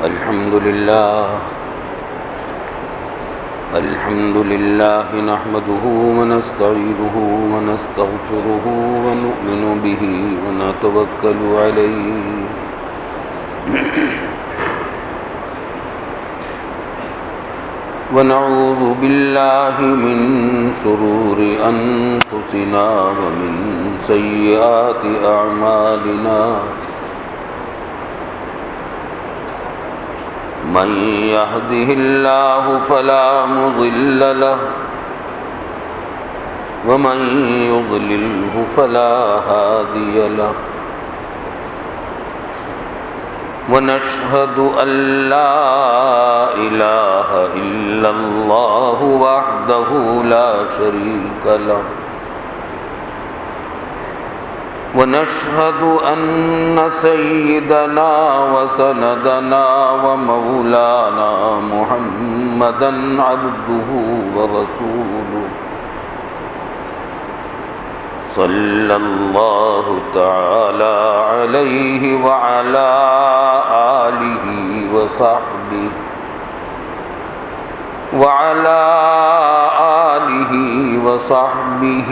الحمد لله نحمده ونستعينه ونستغفره ونؤمن به ونتوكل عليه ونعوذ بالله من شرور أنفسنا ومن سيئات أعمالنا من يهده الله فلا مضل له ومن يضلله فلا هادي له ونشهد أن لا إله إلا الله وحده لا شريك له ونشهد أن سيدنا وسندنا ومولانا محمدا عبده ورسوله صلى الله تعالى عليه وعلى آله وصحبه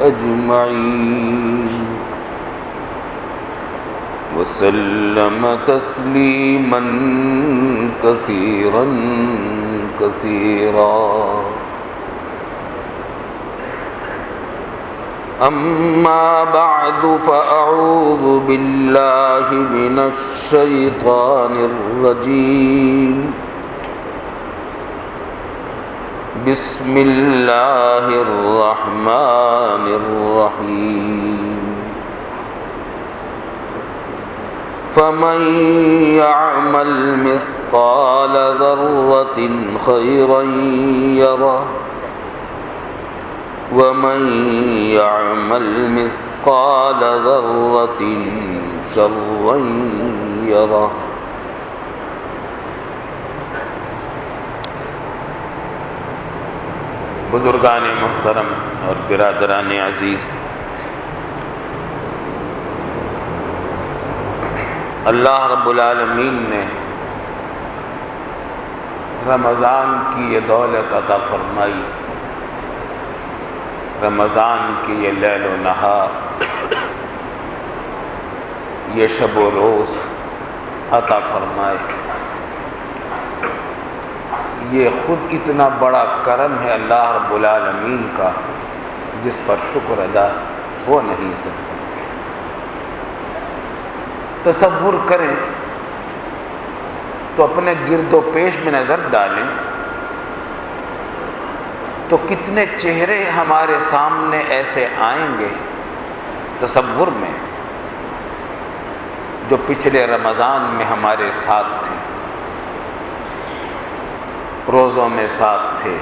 أجمعين وسلم تسليما كثيرا أما بعد فأعوذ بالله من الشيطان الرجيم بسم الله الرحمن الرحيم فمن يعمل مثقال ذرة خيرا يره ومن يعمل مثقال ذرة شرا يره بزرگان محترم اور برادران عزیز، اللہ رب العالمین نے رمضان کی یہ دولت عطا فرمائی، رمضان کی یہ لیل و نہار، یہ شب و روز عطا فرمائے۔ یہ خود اتنا بڑا کرم ہے اللہ رب العالمین کا، جس پر شکر ادا ہو نہیں سکتا۔ تصور کریں تو اپنے گرد و پیش میں نظر ڈالیں تو کتنے چہرے ہمارے سامنے ایسے آئیں گے تصور میں، جو پچھلے رمضان میں ہمارے ساتھ تھے، روزوں میں ساتھ تھے،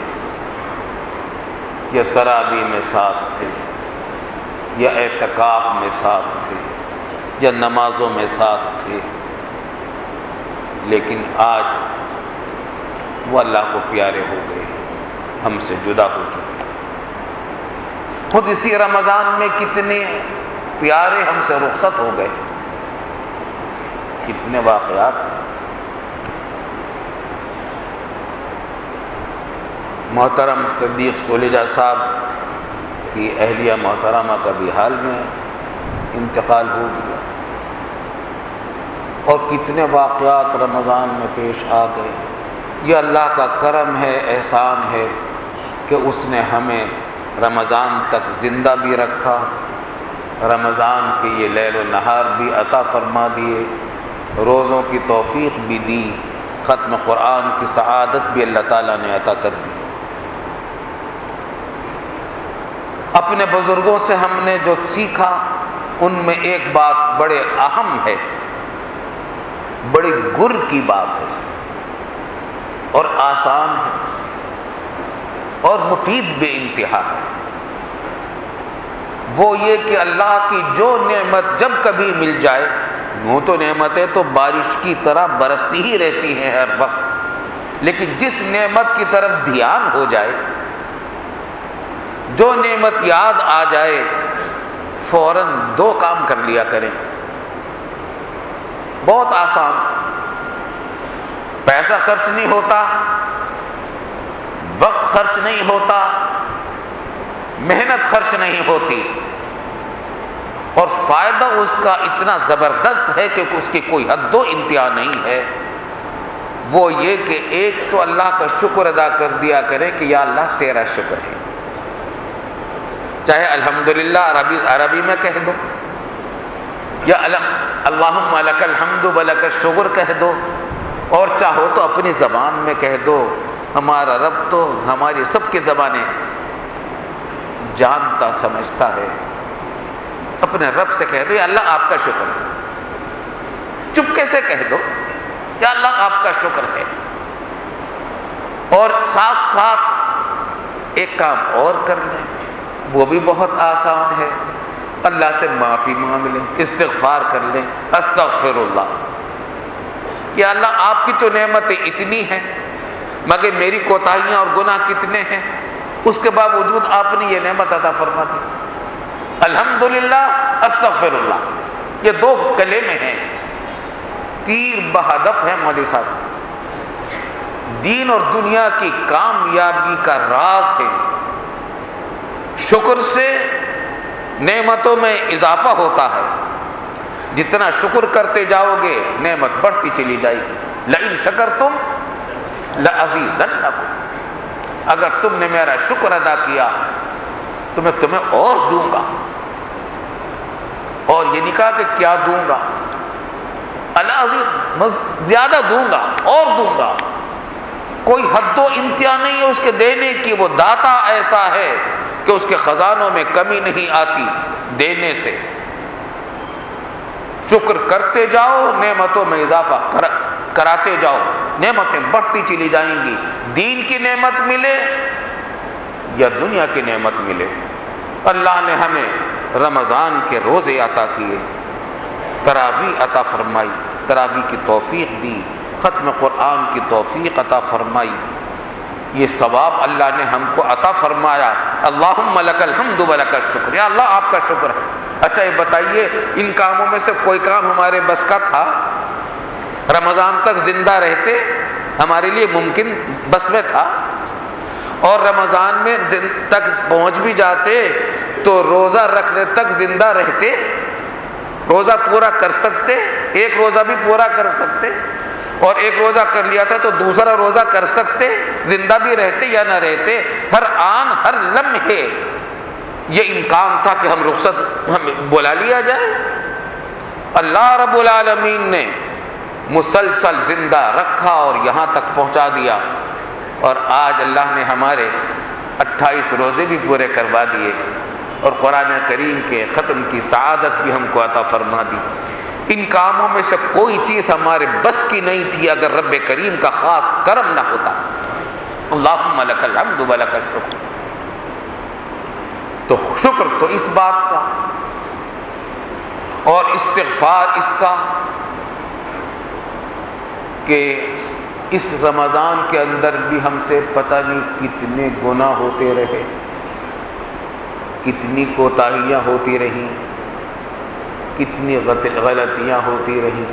یا تراویح میں ساتھ تھے، یا اعتکاف میں ساتھ تھے، یا نمازوں میں ساتھ تھے، لیکن آج وہ اللہ کو پیارے ہو گئے، ہم سے جدا ہو چکے۔ خود اسی رمضان میں کتنے پیارے ہم سے رخصت ہو گئے، کتنے واقعات۔ محترم صدیق سولیجہ صاحب کی اہلیہ محترمہ کا بھی حال میں انتقال ہو گیا، اور کتنے واقعات رمضان میں پیش آ گئے۔ یہ اللہ کا کرم ہے، احسان ہے کہ اس نے ہمیں رمضان تک زندہ بھی رکھا، رمضان کے یہ لیل و نہار بھی عطا فرما دیے، روزوں کی توفیق بھی دی، ختم قرآن کی سعادت بھی اللہ تعالیٰ نے عطا کر دی۔ اپنے بزرگوں سے ہم نے جو سیکھا ان میں ایک بات بڑے اہم ہے، بڑی گر کی بات ہے، اور آسان ہے، اور مفید بے انتہا ہے۔ وہ یہ کہ اللہ کی جو نعمت جب کبھی مل جائے، وہ تو نعمتیں تو بارش کی طرح برستی ہی رہتی ہیں ہر وقت، لیکن جس نعمت کی طرف دھیان ہو جائے، جو نعمت یاد آ جائے، فوراً دو کام کر لیا کریں۔ بہت آسان، پیسہ خرچ نہیں ہوتا، وقت خرچ نہیں ہوتا، محنت خرچ نہیں ہوتی، اور فائدہ اس کا اتنا زبردست ہے کہ اس کی کوئی حد و انتہا نہیں ہے۔ وہ یہ کہ ایک تو اللہ کا شکر ادا کر دیا کرے کہ یا اللہ تیرا شکر ہے، چاہے الحمدللہ عربی میں کہہ دو، یا اللہم لک الحمد ولک الشکر کہہ دو، اور چاہو تو اپنی زبان میں کہہ دو۔ ہمارا رب تو ہماری سب کی زبانیں جانتا سمجھتا ہے، اپنے رب سے کہہ دو یا اللہ آپ کا شکر ہے، چپکے سے کہہ دو یا اللہ آپ کا شکر ہے۔ اور ساتھ ساتھ ایک کام اور کر لیں، وہ بھی بہت آسان ہے، اللہ سے معافی مانگ لیں، استغفار کر لیں، استغفر اللہ، یا اللہ آپ کی تو نعمتیں اتنی ہیں مگر میری کوتاہیاں اور گناہ کتنے ہیں، اس کے باوجود آپ نے یہ نعمت عطا فرما دی، الحمدللہ استغفر اللہ۔ یہ دو کلمے ہیں، تیر بہدف ہے مولوی صاحب، دین اور دنیا کی کامیابی کا راز ہے۔ شکر سے نعمتوں میں اضافہ ہوتا ہے، جتنا شکر کرتے جاؤ گے نعمت بڑھتی چلی جائے گی۔ لئن شکرتم لأزیدنکم، اگر تم نے میرا شکر ادا کیا تو میں تمہیں اور دوں گا، اور یہ نہیں کہا کہ کیا دوں گا، العزیز زیادہ دوں گا اور دوں گا، کوئی حد و انتہا نہیں ہے اس کے دینے کی، وہ داتا ایسا ہے کہ اس کے خزانوں میں کمی نہیں آتی دینے سے۔ شکر کرتے جاؤ، نعمتوں میں اضافہ کراتے جاؤ، نعمتیں بڑھتی چلی جائیں گی، دین کی نعمت ملے یا دنیا کی نعمت ملے۔ اللہ نے ہمیں رمضان کے روزے عطا کیے، تراویح عطا فرمائی، تراویح کی توفیق دی، ختم قرآن کی توفیق عطا فرمائی، یہ ثواب اللہ نے ہم کو عطا فرمایا۔ اللہم لک الحمد ولک الشکر، یا اللہ آپ کا شکر ہے۔ اچھا یہ بتائیے ان کاموں میں سے کوئی کام ہمارے بس کا تھا؟ رمضان تک زندہ رہتے ہمارے لیے ممکن بس میں تھا، اور رمضان میں تک پہنچ بھی جاتے تو روزہ رکھنے تک زندہ رہتے، روزہ پورا کر سکتے، ایک روزہ بھی پورا کر سکتے، اور ایک روزہ کر لیا تھا تو دوسرا روزہ کر سکتے، زندہ بھی رہتے یا نہ رہتے، ہر آن ہر لمحے یہ امکان تھا کہ ہم رخصت ہمیں بلا لیا جائے۔ اللہ رب العالمین نے مسلسل زندہ رکھا اور یہاں تک پہنچا دیا، اور آج اللہ نے ہمارے 28 روزے بھی پورے کروا دیے، اور قرآن کریم کے ختم کی سعادت بھی ہم کو عطا فرما دی۔ ان کاموں میں سے کوئی چیز ہمارے بس کی نہیں تھی اگر رب کریم کا خاص کرم نہ ہوتا۔ اللہم لک الحمد ولک الشکر، تو شکر تو اس بات کا، اور استغفار اس کا کہ اس رمضان کے اندر بھی ہم سے پتہ نہیں کتنے گناہ ہوتے رہے، کتنی کوتاہیاں ہوتی رہیں، کتنی غلطیاں ہوتی رہیں،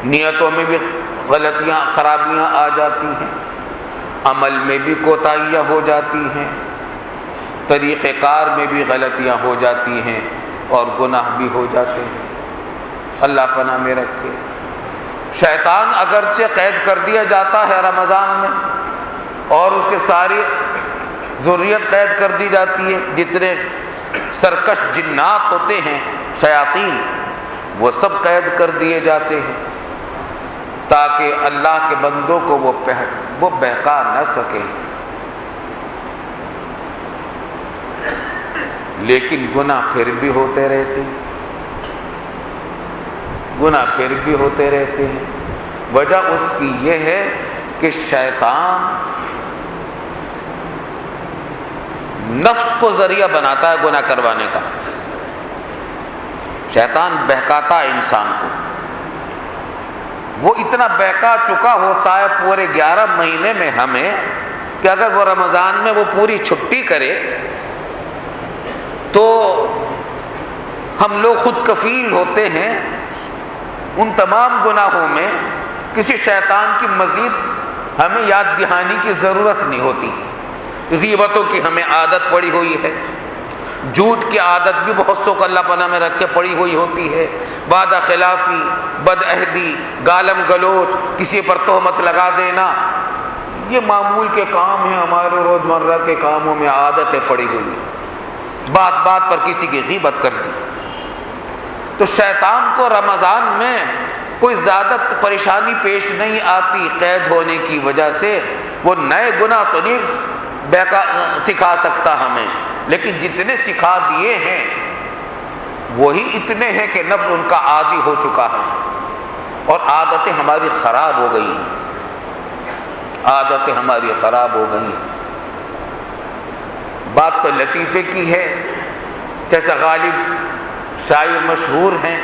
نیتوں میں بھی غلطیاں خرابیاں آ جاتی ہیں، عمل میں بھی کوتاہیاں ہو جاتی ہیں، طریقہ کار میں بھی غلطیاں ہو جاتی ہیں، اور گناہ بھی ہو جاتے ہیں۔ اللہ پناہ میں رکھے۔ شیطان اگرچہ قید کر دیا جاتا ہے رمضان میں، اور اس کے ساری ذریت قید کر دی جاتی ہے، جتنے سرکش جنات ہوتے ہیں شیاطین وہ سب قید کر دیے جاتے ہیں تاکہ اللہ کے بندوں کو وہ بہکا نہ سکے۔ لیکن گناہ پھر بھی ہوتے رہتے ہیں، گناہ پھر بھی ہوتے رہتے ہیں۔ وجہ اس کی یہ ہے کہ شیطان نفس کو ذریعہ بناتا ہے گناہ کروانے کا، شیطان بہکاتا ہے انسان کو، وہ اتنا بہکا چکا ہوتا ہے پورے 11 مہینے میں ہمیں کہ اگر وہ رمضان میں وہ پوری چھٹی کرے تو ہم لوگ خود کفیل ہوتے ہیں ان تمام گناہوں میں کسی شیطان کی مزید ہمیں یاد دہانی کی ضرورت نہیں ہوتی۔ غیبتوں کی ہمیں عادت پڑی ہوئی ہے، جھوٹ کی عادت بھی بہت سو کو اللہ پناہ میں رکھ کے پڑی ہوئی ہوتی ہے، وعدہ خلافی، بد عہدی، گالم گلوچ، کسی پر تہمت لگا دینا، یہ معمول کے کام ہیں، ہمارے روزمرہ کے کاموں میں عادتیں پڑی ہوئی ہیں۔ بات بات پر کسی کی غیبت کر دی تو شیطان کو رمضان میں کوئی زیادہ پریشانی پیش نہیں آتی، قید ہونے کی وجہ سے وہ نئے گناہ تو نہیں سکھا سکتا ہمیں، لیکن جتنے سکھا دیے ہیں وہی اتنے ہیں کہ نفس ان کا عادی ہو چکا ہے اور عادتیں ہماری خراب ہو گئی ہیں، عادتیں ہماری خراب ہو گئی ہیں۔ بات تو لطیفے کی ہے، چچا غالب شاعر مشہور ہیں،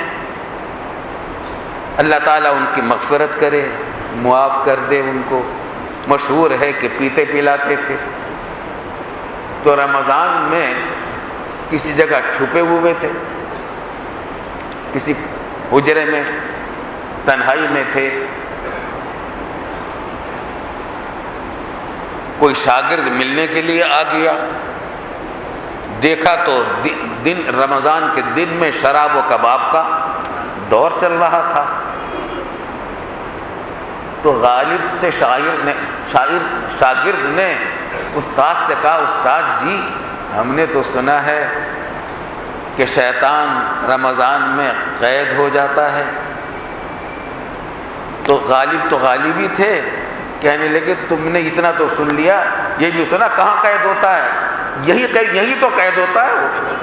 اللہ تعالیٰ ان کی مغفرت کرے، معاف کر دے ان کو، مشہور ہے کہ پیتے پلاتے تھے، تو رمضان میں کسی جگہ چھپے ہوئے تھے، کسی حجرے میں تنہائی میں تھے، کوئی شاگرد ملنے کے لیے آ گیا، دیکھا تو رمضان کے دن میں شراب و کباب کا دور چل رہا تھا، تو غالب سے شاگرد نے استاد سے کہا، استاد جی ہم نے تو سنا ہے کہ شیطان رمضان میں قید ہو جاتا ہے۔ تو غالب ہی تھے، کہنے لگے تم نے اتنا تو سن لیا، یہ بھی سنا کہاں قید ہوتا ہے؟ یہی تو قید ہوتا ہے،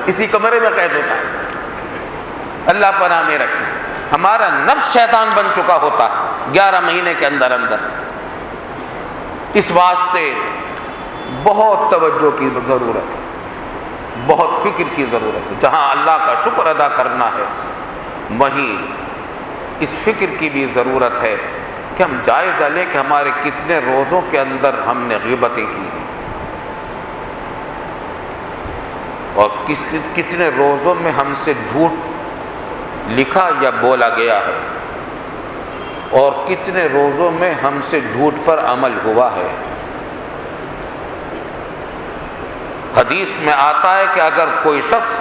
اسی کمرے میں قید ہوتا ہے۔ اللہ پناہ میں رکھے، ہمارا نفس شیطان بن چکا ہوتا ہے 11 مہینے کے اندر۔ اس واسطے بہت توجہ کی ضرورت ہے، بہت فکر کی ضرورت ہے۔ جہاں اللہ کا شکر ادا کرنا ہے وہیں اس فکر کی بھی ضرورت ہے کہ ہم جائزہ لیں کہ ہمارے کتنے روزوں کے اندر ہم نے غیبتیں کی ہیں اور کتنے روزوں میں ہم سے جھوٹ لکھا یا بولا گیا ہے اور کتنے روزوں میں ہم سے جھوٹ پر عمل ہوا ہے۔ حدیث میں آتا ہے کہ اگر کوئی شخص،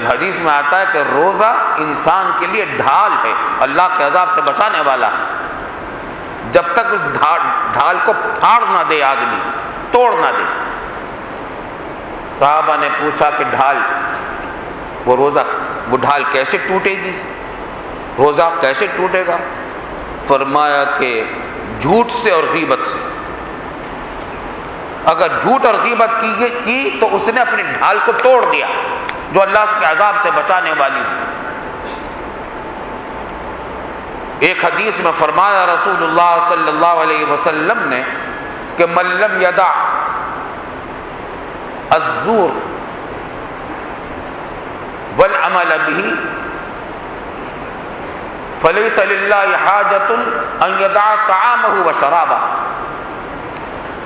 حدیث میں آتا ہے کہ روزہ انسان کے لیے ڈھال ہے، اللہ کے عذاب سے بچانے والا ہے، جب تک اس ڈھال کو پھاڑ نہ دے آدمی، توڑ نہ دے۔ صحابہ نے پوچھا کہ وہ ڈھال کیسے ٹوٹے گی، روزہ کیسے ٹوٹے گا؟ فرمایا کہ جھوٹ سے اور غیبت سے۔ اگر جھوٹ اور غیبت کی تو اس نے اپنی ڈھال کو توڑ دیا جو اللہ کے عذاب سے بچانے والی تھی۔ ایک حدیث میں فرمایا رسول اللہ صلی اللہ علیہ وسلم نے کہ من لم یدع الزور والعمل به فلیس للہ حاجۃ ان یدع طعامہ وشرابہ۔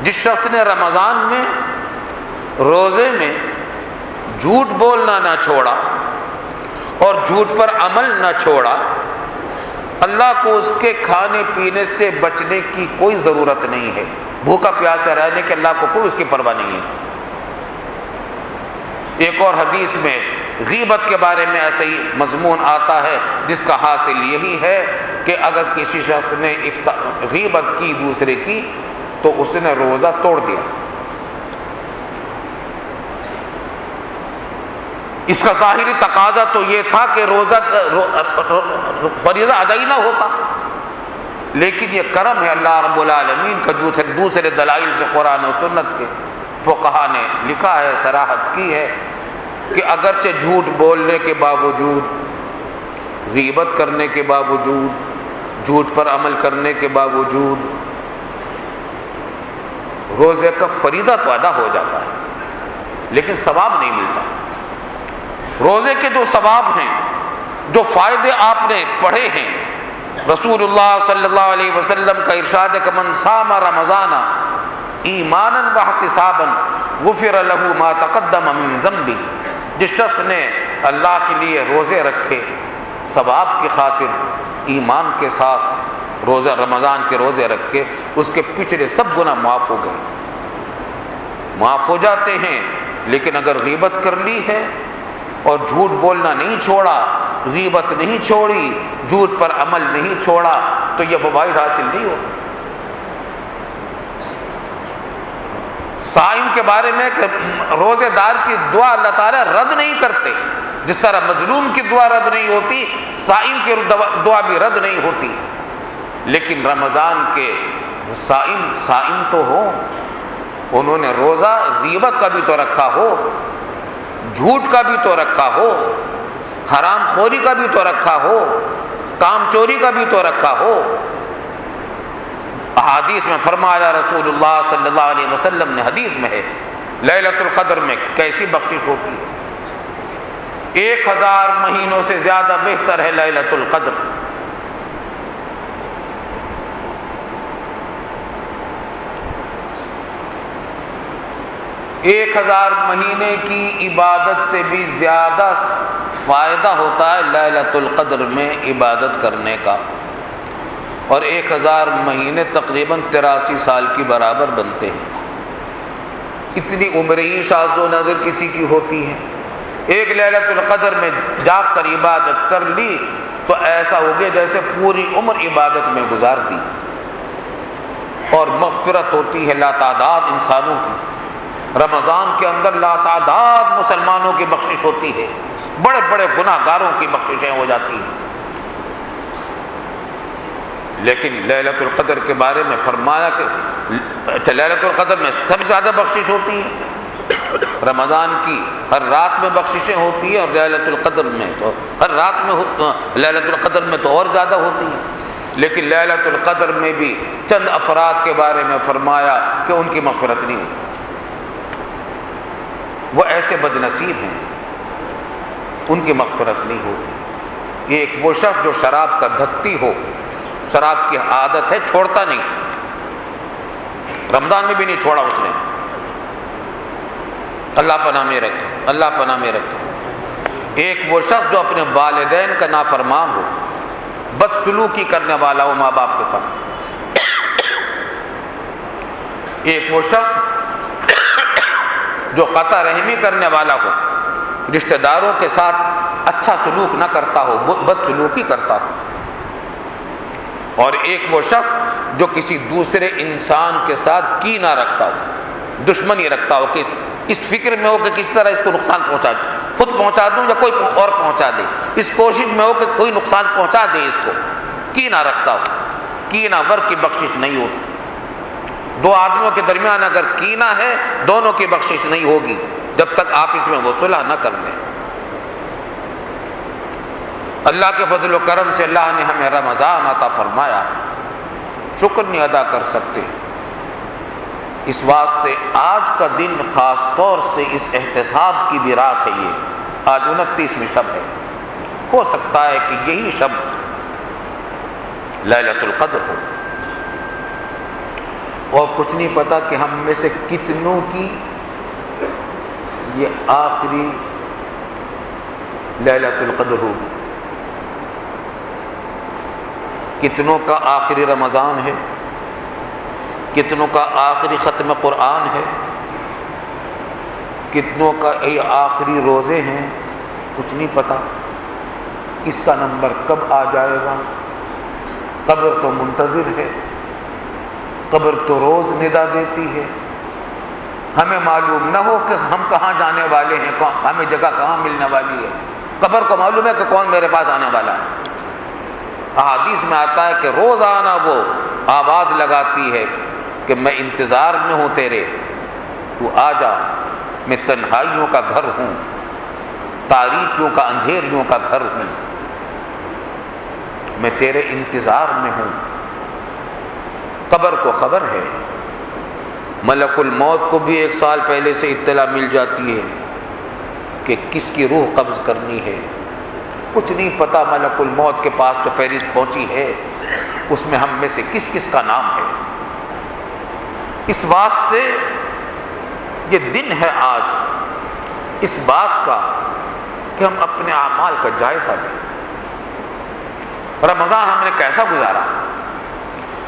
جس شخص نے رمضان میں روزے میں جھوٹ بولنا نہ چھوڑا اور جھوٹ پر عمل نہ چھوڑا، اللہ کو اس کے کھانے پینے سے بچنے کی کوئی ضرورت نہیں ہے، بھوکا پیاسا رہنے کے اللہ کو کوئی اس کی پرواہ نہیں ہے۔ ایک اور حدیث میں غیبت کے بارے میں ایسا ہی مضمون آتا ہے جس کا حاصل یہی ہے کہ اگر کسی شخص نے غیبت کی دوسرے کی تو اس نے روزہ توڑ دیا۔ اس کا ظاہری تقاضا تو یہ تھا کہ روزہ فریضہ ادا ہی نہ ہوتا، لیکن یہ کرم ہے اللہ رب العالمین کا، دوسرے دلائل سے قرآن و سنت کے فقہا نے لکھا ہے، صراحت کی ہے کہ اگرچہ جھوٹ بولنے کے باوجود، غیبت کرنے کے باوجود، جھوٹ پر عمل کرنے کے باوجود روزے کا فریضہ تو ادا ہو جاتا ہے لیکن ثواب نہیں ملتا۔ روزے کے جو ثواب ہیں، جو فائدے آپ نے پڑھے ہیں، رسول اللہ صلی اللہ علیہ وسلم کا ارشاد ہے کہ من صام رمضان ایمانا واحتسابا غفر له ما تقدم من ذنبه۔ جس شخص نے اللہ کے لیے روزے رکھے ثواب کی خاطر ایمان کے ساتھ روزہ رمضان کے روزے رکھ کے اس کے پچھلے سب گناہ معاف ہو گئے، معاف ہو جاتے ہیں۔ لیکن اگر غیبت کر لی ہے اور جھوٹ بولنا نہیں چھوڑا، غیبت نہیں چھوڑی، جھوٹ پر عمل نہیں چھوڑا، تو یہ فوائد حاصل نہیں ہو۔ صائم کے بارے میں کہ روزے دار کی دعا اللہ تعالیٰ رد نہیں کرتے، جس طرح مظلوم کی دعا رد نہیں ہوتی، صائم کی دعا بھی رد نہیں ہوتی۔ لیکن رمضان کے صائم تو ہو، انہوں نے روزہ غیبت کا بھی تو رکھا ہو، جھوٹ کا بھی تو رکھا ہو، حرام خوری کا بھی تو رکھا ہو، کام چوری کا بھی تو رکھا ہو۔ احادیث میں فرمایا رسول اللہ صلی اللہ علیہ وسلم نے، حدیث میں ہے، لیلۃ القدر میں کیسی بخشش ہوتی ہے، 1000 مہینوں سے زیادہ بہتر ہے لیلۃ القدر۔ 1000 مہینے کی عبادت سے بھی زیادہ فائدہ ہوتا ہے لیلۃ القدر میں عبادت کرنے کا، اور 1000 مہینے تقریباً 83 سال کی برابر بنتے ہیں۔ اتنی عمر ہی شاذ و نادر کسی کی ہوتی ہے، ایک لیلۃ القدر میں جاگ کر عبادت کر لی تو ایسا ہو گیا جیسے پوری عمر عبادت میں گزار دی، اور مغفرت ہوتی ہے لاتعداد انسانوں کی۔ رمضان کے اندر لاتعداد مسلمانوں کی بخشش ہوتی ہے، بڑے بڑے گناہ گاروں کی بخششیں ہو جاتی ہیں۔ لیکن لیلۃ القدر کے بارے میں فرمایا کہ لیلۃ القدر میں سب زیادہ بخشش ہوتی ہے، رمضان کی ہر رات میں بخششیں ہوتی ہیں، اور لیلۃ القدر میں تو ہر رات میں لیلۃ القدر میں تو اور زیادہ ہوتی ہے۔ لیکن لیلۃ القدر میں بھی چند افراد کے بارے میں فرمایا کہ ان کی مغفرت نہیں ہوتی، وہ ایسے بد نصیب ہیں، ان کی مغفرت نہیں ہوتی۔ ایک وہ شخص جو شراب کا دھتی ہو، شراب کی عادت ہے، چھوڑتا نہیں، رمضان میں بھی نہیں چھوڑا اس نے، اللہ پناہ میں رکھے، اللہ پناہ میں رکھے۔ ایک وہ شخص جو اپنے والدین کا نافرمان ہو، بدسلوکی کرنے والا ہو ماں باپ کے ساتھ۔ ایک وہ شخص جو قطع رحمی کرنے والا ہو، رشتہ داروں کے ساتھ اچھا سلوک نہ کرتا ہو، بدسلوکی کرتا ہو۔ اور ایک وہ شخص جو کسی دوسرے انسان کے ساتھ کینہ رکھتا ہو، دشمنی رکھتا ہو، کہ اس فکر میں ہو کہ کس طرح اس کو نقصان پہنچا دوں، خود پہنچا دوں یا کوئی اور پہنچا دے، اس کوشش میں ہو کہ کوئی نقصان پہنچا دے اس کو، کینہ رکھتا ہو۔ کینہ ور کی بخشش نہیں ہوتی۔ دو آدمیوں کے درمیان اگر کینہ ہے، دونوں کی بخشش نہیں ہوگی جب تک آپس میں وہ صلح نہ کر لیں۔ اللہ کے فضل و کرم سے اللہ نے ہمیں رمضان عطا فرمایا، شکر نہیں ادا کر سکتے، اس واسطے آج کا دن خاص طور سے اس احتساب کی بھی رات ہے۔ یہ آج 29ویں شب ہے، ہو سکتا ہے کہ یہی شب لیلۃ القدر ہو، اور کچھ نہیں پتا کہ ہم میں سے کتنوں کی یہ آخری لیلۃ القدر ہوگی، کتنوں کا آخری رمضان ہے، کتنوں کا آخری ختم قرآن ہے، کتنوں کا یہ آخری روزے ہیں، کچھ نہیں پتا اس کا نمبر کب آ جائے گا۔ قبر تو منتظر ہے، قبر تو روز ندا دیتی ہے، ہمیں معلوم نہ ہو کہ ہم کہاں جانے والے ہیں، ہمیں جگہ کہاں ملنے والی ہے، قبر کو معلوم ہے کہ کون میرے پاس آنے والا ہے۔ احادیث میں آتا ہے کہ روزانہ وہ آواز لگاتی ہے کہ میں انتظار میں ہوں تیرے، تو آ جا، میں تنہائیوں کا گھر ہوں، تاریکیوں کا اندھیریوں کا گھر ہوں، میں تیرے انتظار میں ہوں۔ قبر کو خبر ہے، ملک الموت کو بھی 1 سال پہلے سے اطلاع مل جاتی ہے کہ کس کی روح قبض کرنی ہے۔ کچھ نہیں پتا ملک الموت کے پاس جو فہرست پہنچی ہے اس میں ہم میں سے کس کس کا نام ہے۔ اس واسطے یہ دن ہے آج اس بات کا کہ ہم اپنے اعمال کا جائزہ لیں، رمضان ہم نے کیسا گزارا،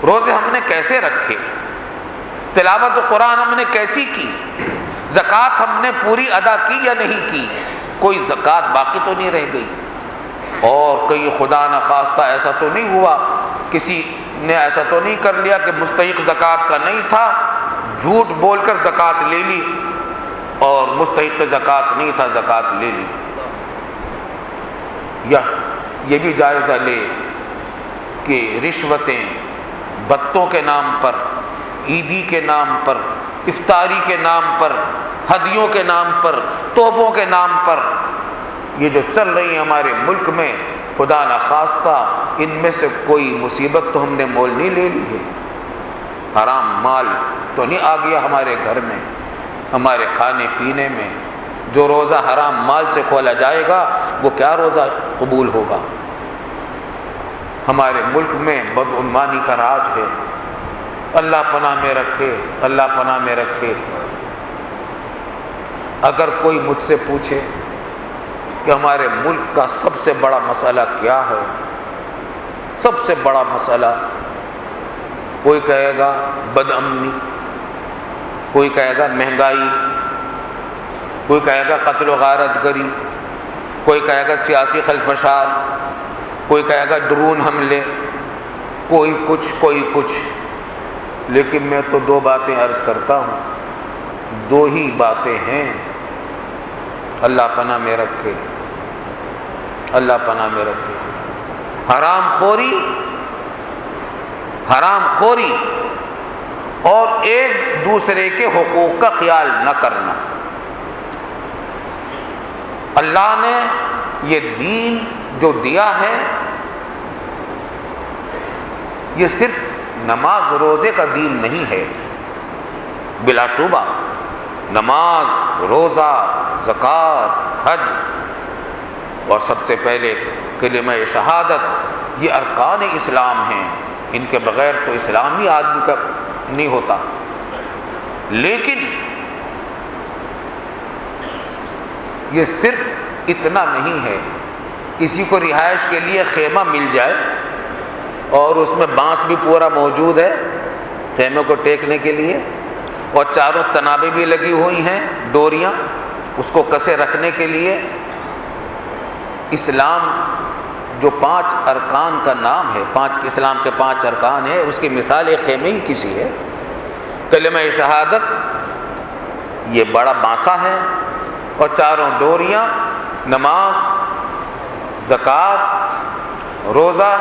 روزے ہم نے کیسے رکھے، تلاوت قرآن ہم نے کیسی کی، زکوٰۃ ہم نے پوری ادا کی یا نہیں کی، کوئی زکوٰۃ باقی تو نہیں رہ گئی، اور کہیں خدا نخواستہ ایسا تو نہیں ہوا، کسی نے ایسا تو نہیں کر لیا کہ مستحق زکوٰۃ کا نہیں تھا، جھوٹ بول کر زکوٰۃ لے لی، اور مستحق زکوٰۃ نہیں تھا زکوٰۃ لے لی۔ یا یہ بھی جائزہ لے کہ رشوتیں بتوں کے نام پر، عیدی کے نام پر، افطاری کے نام پر، ہدیوں کے نام پر، تحفوں کے نام پر، یہ جو چل رہی ہیں ہمارے ملک میں، خدا نخواستہ ان میں سے کوئی مصیبت تو ہم نے مول نہیں لے لی ہے، حرام مال تو نہیں آ گیا ہمارے گھر میں، ہمارے کھانے پینے میں۔ جو روزہ حرام مال سے کھولا جائے گا وہ کیا روزہ قبول ہوگا؟ ہمارے ملک میں بدعنوانی کا راج ہے، اللہ پناہ میں رکھے، اللہ پناہ میں رکھے۔ اگر کوئی مجھ سے پوچھے کہ ہمارے ملک کا سب سے بڑا مسئلہ کیا ہے، سب سے بڑا مسئلہ، کوئی کہے گا بد امنی، کوئی کہے گا مہنگائی، کوئی کہے گا قتل و غارت گری، کوئی کہے گا سیاسی خلفشار، کوئی کہے گا ڈرون حملے، کوئی کچھ، لیکن میں تو دو باتیں عرض کرتا ہوں، دو ہی باتیں ہیں، اللہ پناہ میں رکھے، اللہ پناہ میں رکھے، حرام خوری اور ایک دوسرے کے حقوق کا خیال نہ کرنا۔ اللہ نے یہ دین جو دیا ہے یہ صرف نماز روزے کا دین نہیں ہے، بلا شبہ نماز، روزہ، زکوٰۃ، حج، اور سب سے پہلے کلمہ شہادت، یہ ارکان اسلام ہیں، ان کے بغیر تو اسلام ہی آدمی کا نہیں ہوتا۔ لیکن یہ صرف اتنا نہیں ہے، کسی کو رہائش کے لیے خیمہ مل جائے اور اس میں بانس بھی پورا موجود ہے خیمے کو ٹیکنے کے لیے، اور چاروں تنابیں بھی لگی ہوئی ہیں، ڈوریاں اس کو کسے رکھنے کے لیے۔ اسلام جو 5 ارکان کا نام ہے، اسلام کے 5 ارکان ہیں، اس کی مثال ایک خیمے ہی کسی ہے۔ کلمہ شہادت یہ بڑا بانسا ہے، اور چاروں ڈوریاں نماز، زکوٰۃ، روزہ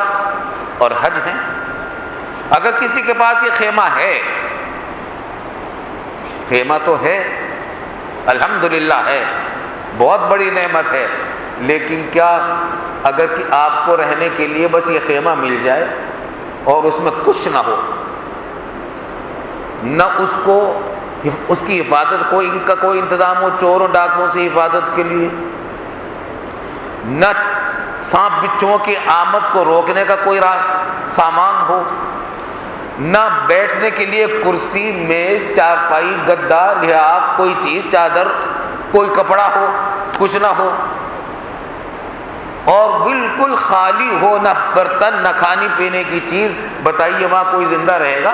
اور حج ہیں۔ اگر کسی کے پاس یہ خیمہ ہے، خیمہ تو ہے، الحمدللہ ہے، بہت بڑی نعمت ہے، لیکن کیا اگر کہ آپ کو رہنے کے لیے بس یہ خیمہ مل جائے اور اس میں کچھ نہ ہو، نہ اس کی حفاظت ان کا کوئی انتظام ہو چوروں ڈاکوؤں سے حفاظت کے لیے، نہ سانپ بچھوؤں کی آمد کو روکنے کا کوئی سامان ہو، نہ بیٹھنے کے لیے کرسی، میز، چارپائی، گدا، لحاف، کوئی چیز، چادر، کوئی کپڑا ہو، کچھ نہ ہو، اور بالکل خالی ہو، نہ برتن، نہ کھانے پینے کی چیز، بتائیے وہاں کوئی زندہ رہے گا؟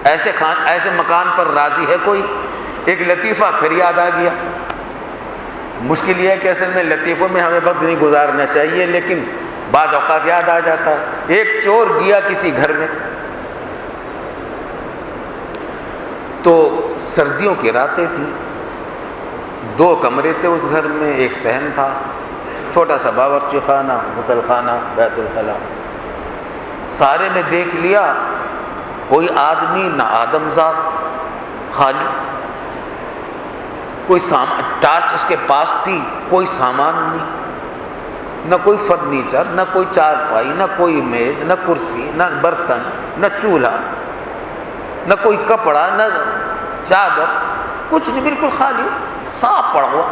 ایسے مکان پر راضی ہے کوئی؟ ایک لطیفہ پھر یاد آ گیا۔ مشکل یہ ہے کہ اصل میں لطیفوں میں ہمیں وقت نہیں گزارنا چاہیے، لیکن بعض اوقات یاد آ جاتا ہے۔ ایک چور گیا کسی گھر میں، تو سردیوں کی راتیں تھیں، 2 کمرے تھے اس گھر میں، ایک صحن تھا، چھوٹا سا باورچی خانہ، غسل خانہ، بیت الخلا، سارے میں دیکھ لیا، کوئی آدمی نہ آدمزاد، خالی، کوئی ٹارچ اس کے پاس تھی، کوئی سامان نہیں، نہ کوئی فرنیچر، نہ کوئی چارپائی، نہ کوئی میز، نہ کرسی، نہ برتن، نہ چولہا، نہ کوئی کپڑا، نہ چادر، کچھ نہیں، بالکل خالی، صاف پڑا ہوا۔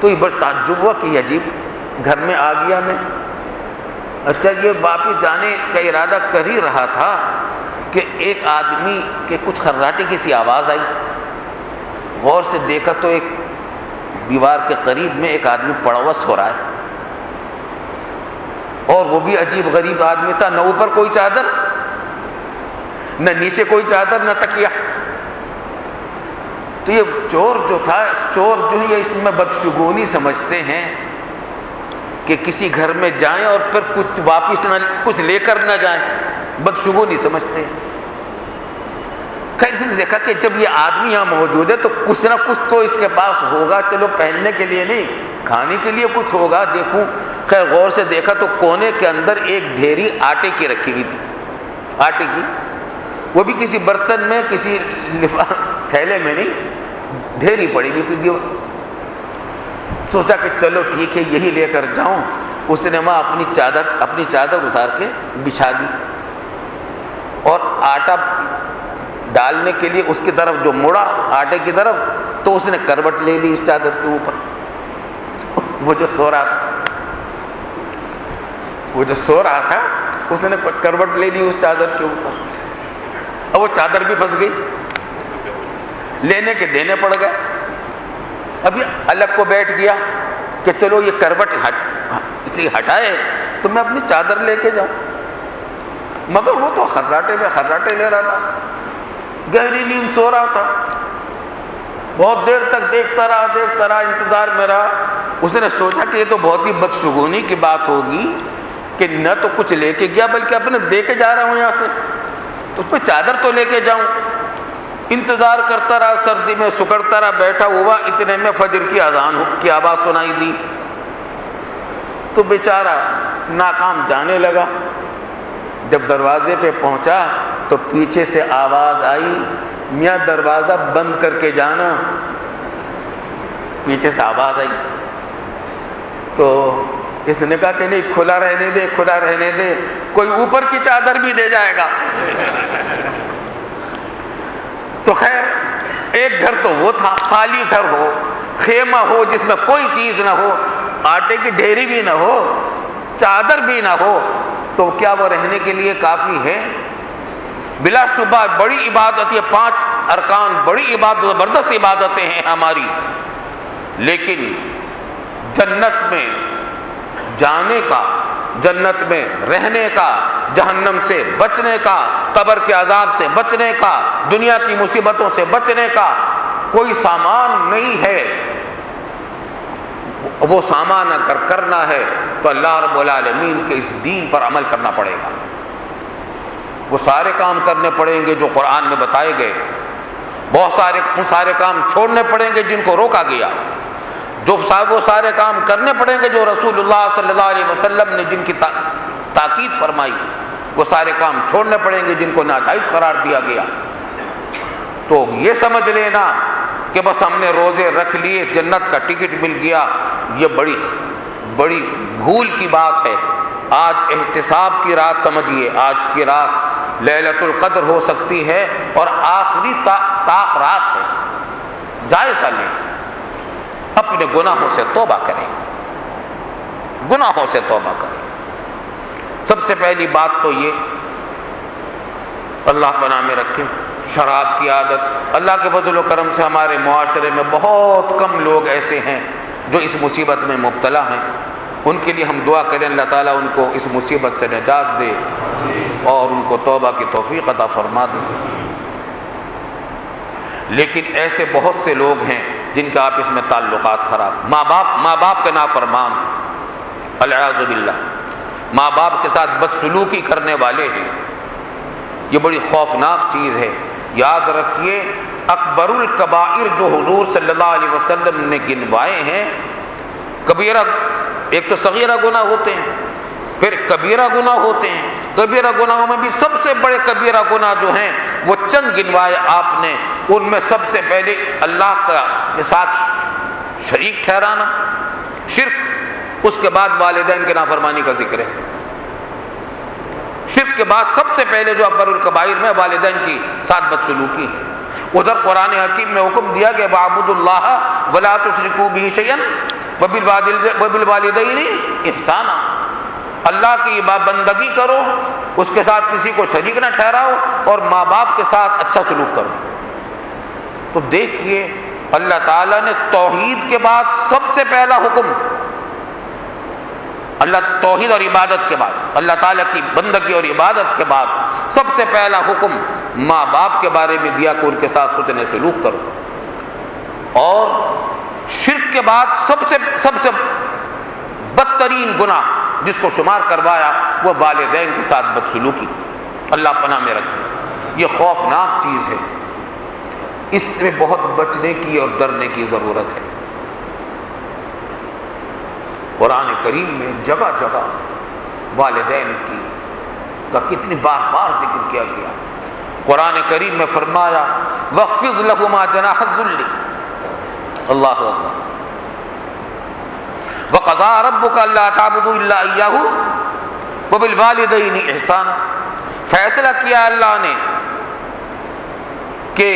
تو یہ بڑا تعجب ہوا کہ عجیب، گھر میں آ گیا میں۔ اچھا، یہ واپس جانے کا ارادہ کر ہی رہا تھا کہ ایک آدمی کے کچھ خراٹے کی سی آواز آئی، غور سے دیکھا تو ایک دیوار کے قریب میں ایک آدمی پڑا ہوا سو رہا ہے۔ اور وہ بھی عجیب غریب آدمی تھا، نہ اوپر کوئی چادر، نہ نیچے کوئی چادر، نہ تکیہ۔ تو یہ چور جو تھا، چور جو ہے اس میں بدشگونی سمجھتے ہیں کہ کسی گھر میں جائیں اور پھر کچھ واپس نہ، کچھ لے کر نہ جائیں، بدشگونی سمجھتے ہیں۔ خیر اس نے دیکھا کہ جب یہ آدمی یہاں موجود ہے تو کچھ نہ کچھ تو اس کے پاس ہوگا، چلو پہننے کے لیے نہیں، کھانے کے لیے کچھ ہوگا، دیکھوں۔ خیر غور سے دیکھا تو کونے کے اندر ایک ڈھیری آٹے کی رکھی ہوئی تھی، آٹے کی، وہ بھی کسی برتن میں، کسی تھیلے میں نہیں، ڈھیری پڑی ہوئی تھی۔ سوچا کہ چلو ٹھیک ہے یہی لے کر جاؤں۔ اس نے وہاں اپنی چادر اتار کے بچھا دی اور آٹا ڈالنے کے لیے اس کی طرف جو مڑا آٹے کی طرف، تو اس نے کروٹ لے لی اس چادر کے اوپر۔ وہ جو سو رہا تھا اس نے کروٹ لے لی اس چادر کے اوپر، اور وہ چادر بھی پھنس گئی، لینے کے دینے پڑ گئے۔ ابھی الگ کو بیٹھ گیا کہ چلو یہ کروٹ اسے ہٹائے تو میں اپنی چادر لے کے جاؤں، مگر وہ تو خراٹے میں خراٹے لے رہا تھا، گہری نیند سو رہا تھا۔ بہت دیر تک دیکھتا رہا، انتظار میں رہا۔ اس نے سوچا کہ یہ تو بہت ہی بدشگونی کی بات ہوگی کہ نہ تو کچھ لے کے گیا بلکہ اپنے دے کے جا رہا ہوں یہاں سے، تو اس میں چادر تو لے کے جاؤں۔ انتظار کرتا رہا، سردی میں سکڑتا رہا، بیٹھا ہوا، اتنے میں فجر کی اذان کی آواز سنائی دی تو بیچارہ ناکام جانے لگا۔ جب دروازے پہ پہنچا تو پیچھے سے آواز آئی، میاں دروازہ بند کر کے جانا۔ پیچھے سے آواز آئی تو اس نے کہا کہ نہیں، کھلا رہنے دے، کوئی اوپر کی چادر بھی دے جائے گا۔ تو خیر ایک گھر تو وہ تھا، خالی گھر ہو، خیمہ ہو جس میں کوئی چیز نہ ہو، آٹے کی ڈھیری بھی نہ ہو، چادر بھی نہ ہو، تو کیا وہ رہنے کے لیے کافی ہے؟ بلا شبہ بڑی عبادت، یہ 5 ارکان بڑی عبادت، زبردست عبادتیں ہیں ہماری، لیکن جنت میں جانے کا، جنت میں رہنے کا، جہنم سے بچنے کا، قبر کے عذاب سے بچنے کا، دنیا کی مصیبتوں سے بچنے کا کوئی سامان نہیں ہے۔ وہ سامان اگر کرنا ہے تو اللہ رب العالمین کے اس دین پر عمل کرنا پڑے گا۔ وہ سارے کام کرنے پڑیں گے جو قرآن میں بتائے گئے، بہت سارے کام چھوڑنے پڑیں گے جن کو روکا گیا، وہ سارے کام کرنے پڑیں گے جو رسول اللہ صلی اللہ علیہ وسلم نے جن کی تاکید فرمائی، وہ سارے کام چھوڑنے پڑیں گے جن کو ناجائز قرار دیا گیا۔ تو یہ سمجھ لینا کہ بس ہم نے روزے رکھ لیے، جنت کا ٹکٹ مل گیا، یہ بڑی بھول کی بات ہے۔ آج احتساب کی رات سمجھیے، آج کی رات لیلۃ القدر ہو سکتی ہے اور آخری طاق رات ہے۔ جائزہ لیں، اپنے گناہوں سے توبہ کریں، گناہوں سے توبہ کریں۔ سب سے پہلی بات تو یہ اللہ پناہ میں رکھیں شراب کی عادت۔ اللہ کے فضل و کرم سے ہمارے معاشرے میں بہت کم لوگ ایسے ہیں جو اس مصیبت میں مبتلا ہیں، ان کے لیے ہم دعا کریں اللہ تعالیٰ ان کو اس مصیبت سے نجات دے اور ان کو توبہ کی توفیق عطا فرما دے۔ لیکن ایسے بہت سے لوگ ہیں جن کے آپس میں تعلقات خراب، ماں باپ کے نافرمان، العیاذ باللہ، ماں باپ کے ساتھ بدسلوکی کرنے والے ہیں۔ یہ بڑی خوفناک چیز ہے۔ یاد رکھیے اکبر الکبائر جو حضور صلی اللہ علیہ وسلم نے گنوائے ہیں، کبیرہ، ایک تو صغیرہ گناہ ہوتے ہیں، پھر کبیرہ گناہ ہوتے ہیں۔ کبیرہ گناہوں میں بھی سب سے بڑے کبیرہ گناہ جو ہیں وہ چند گنوائے آپ نے، ان میں سب سے پہلے اللہ کے ساتھ شریک ٹھہرانا، شرک، اس کے بعد والدین کی نافرمانی کا ذکر ہے۔ شرک کے بعد سب سے پہلے جو اکبر الکبائر میں والدین کی ساتھ بدسلوکی ہے۔ ادھر قرآن حکیم میں حکم دیا کہ وَاعْبُدُوا اللَّهَ وَلَا تُشْرِكُوا بِهِ شَيْئًا وَبِالْوَالِدَيْنِ إِحْسَانًا، اللہ کی بندگی کرو، اس کے ساتھ کسی کو شریک نہ ٹھہراؤ، اور ماں باپ کے ساتھ اچھا سلوک کرو۔ تو دیکھیے اللہ تعالیٰ نے توحید کے بعد سب سے پہلا حکم اللہ توحید اور عبادت کے بعد، اللہ تعالیٰ کی بندگی اور عبادت کے بعد سب سے پہلا حکم ماں باپ کے بارے میں دیا کہ ان کے ساتھ حسن سلوک کرو، اور شرک کے بعد سب سے بدترین گناہ جس کو شمار کروایا وہ والدین کے ساتھ بدسلوکی۔ اللہ پناہ میں رکھے، یہ خوفناک چیز ہے، اس سے بہت بچنے کی اور ڈرنے کی ضرورت ہے۔ قرآن کریم میں جگہ جگہ والدین کا کتنی بار ذکر کیا گیا۔ قرآن کریم میں فرمایا وَاخْفِضْ لَهُمَا جَنَاحَ الذُّلِّ، اللہ اکبر، وَقَضَىٰ رَبُّكَ أَلَّا تَعْبُدُوا إِلَّا إِيَّاهُ وَبِالْوَالِدَيْنِ إِحْسَانًا، فیصلہ کیا اللہ نے کہ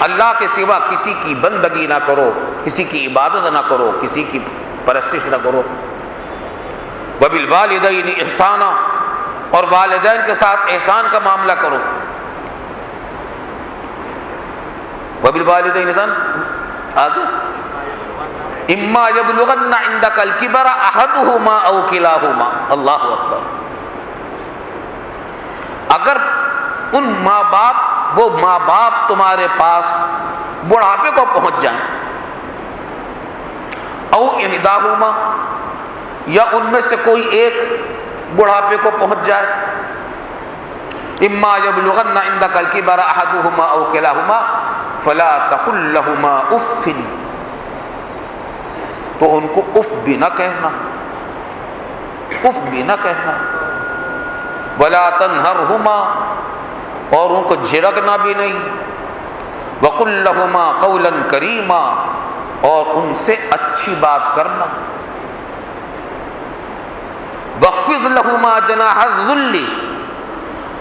اللہ کے سوا کسی کی بندگی نہ کرو، کسی کی عبادت نہ کرو، کسی کی پرستش نہ کرو، وَبِالْوَالِدَيْنِ إِحْسَانًا، اور والدین کے ساتھ احسان کا معاملہ کرو۔ وَبِالْوَالِدَيْنِ إِحْسَانًا، آگے اِمَّا يَبْلُغَنَّ عِندَكَ الْكِبَرَ أَحَدُهُمَا أَوْ كِلَاهُمَا، اللہ اکبر، اگر ان وہ ماں باپ تمہارے پاس بڑھاپے کو پہنچ جائیں، او احداہما، یا ان میں سے کوئی ایک بڑھاپے کو پہنچ جائے، اما یبلغن عندک الکبر احدہما او کلاہما فلا تقل لہما اف، تو ان کو اف بھی نہ کہنا، اف بھی نہ کہنا، ولا تنہرہما، اور ان کو جھڑکنا بھی نہیں، وقل لہما قولا کریما، اور ان سے اچھی بات کرنا، واخفض لہما جناح الذل،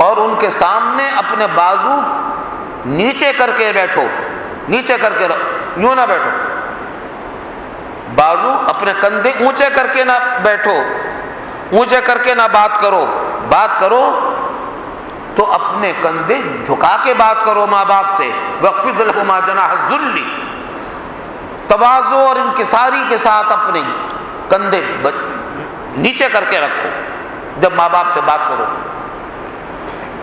اور ان کے سامنے اپنے بازو نیچے کر کے بیٹھو، نیچے کر کے یوں نہ بیٹھو، بازو اپنے کندھے اونچے کر کے نہ بیٹھو، اونچے کر کے نہ بات کرو، بات کرو تو اپنے کندھے جھکا کے بات کرو ماں باپ سے، واخفض لہما جناح الذل، تواضع اور انکساری کے ساتھ اپنے کندھے نیچے کر کے رکھو جب ماں باپ سے بات کرو،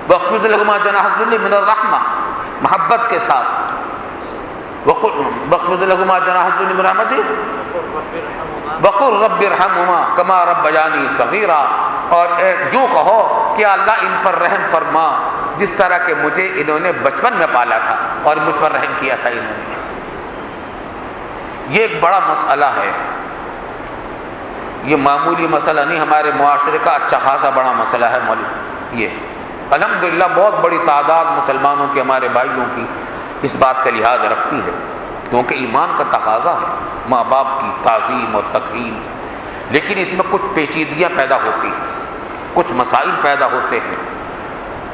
واخفض لہما جناح الذل من الرحمہ، محبت کے ساتھ، واخفض لہما جناح الذل من رحمتہ وقل رب ارحمہما کما ربیانی صغیرا، اور یوں کہو کہ اللہ ان پر رحم فرما جس طرح کہ مجھے انہوں نے بچپن میں پالا تھا اور مجھ پر رحم کیا تھا انہوں نے۔ یہ ایک بڑا مسئلہ ہے، یہ معمولی مسئلہ نہیں، ہمارے معاشرے کا اچھا خاصا بڑا مسئلہ ہے مولوی۔ یہ الحمدللہ بہت بڑی تعداد مسلمانوں کے، ہمارے بھائیوں کی اس بات کا لحاظ رکھتی ہے، کیونکہ ایمان کا تقاضا ہے ماں باپ کی تعظیم اور تکریم، لیکن اس میں کچھ پیچیدگیاں پیدا ہوتی ہیں، کچھ مسائل پیدا ہوتے ہیں،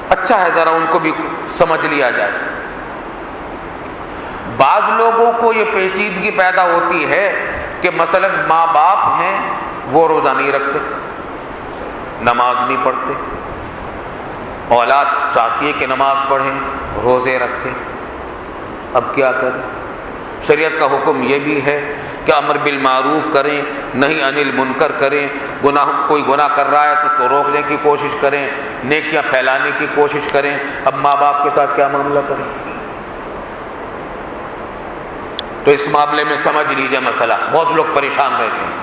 اچھا ہے ذرا ان کو بھی سمجھ لیا جائے۔ بعض لوگوں کو یہ پیچیدگی پیدا ہوتی ہے کہ مثلا ماں باپ ہیں وہ روزہ نہیں رکھتے، نماز نہیں پڑھتے، اولاد چاہتی ہے کہ نماز پڑھیں، روزے رکھیں، اب کیا کریں؟ شریعت کا حکم یہ بھی ہے کہ امر بالمعروف کریں، نہی عن المنکر کریں، کوئی گناہ کر رہا ہے تو اس کو روکنے کی کوشش کریں، نیکیاں پھیلانے کی کوشش کریں۔ اب ماں باپ کے ساتھ کیا معاملہ کریں؟ تو اس معاملے میں سمجھ لیجیے مسئلہ، بہت لوگ پریشان رہتے ہیں۔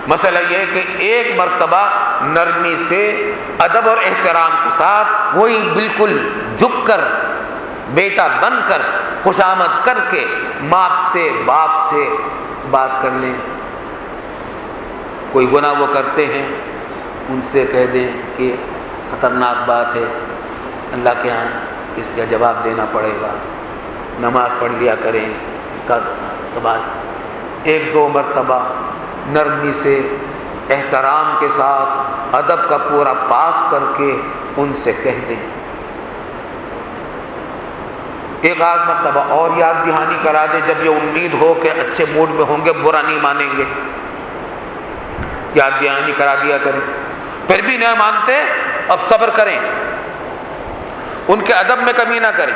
مسئلہ یہ ہے کہ ایک مرتبہ نرمی سے، ادب اور احترام کے ساتھ، وہی بالکل جھک کر، بیٹا بن کر، خوشامد کر کے ماں سے، باپ سے بات کر لیں۔ کوئی گناہ وہ کرتے ہیں ان سے کہہ دیں کہ خطرناک بات ہے، اللہ کے ہاں اس کا جواب دینا پڑے گا، نماز پڑھ لیا کریں، اس کا سوال۔ ایک دو مرتبہ نرمی سے، احترام کے ساتھ، ادب کا پورا پاس کر کے ان سے کہہ دیں۔ ایک آدھ مرتبہ اور یاد دہانی کرا دیں، جب یہ امید ہو کہ اچھے موڈ میں ہوں گے، برا نہیں مانیں گے، یاد دہانی کرا دیا کریں۔ پھر بھی نہ مانتے، اب صبر کریں، ان کے ادب میں کمی نہ کریں،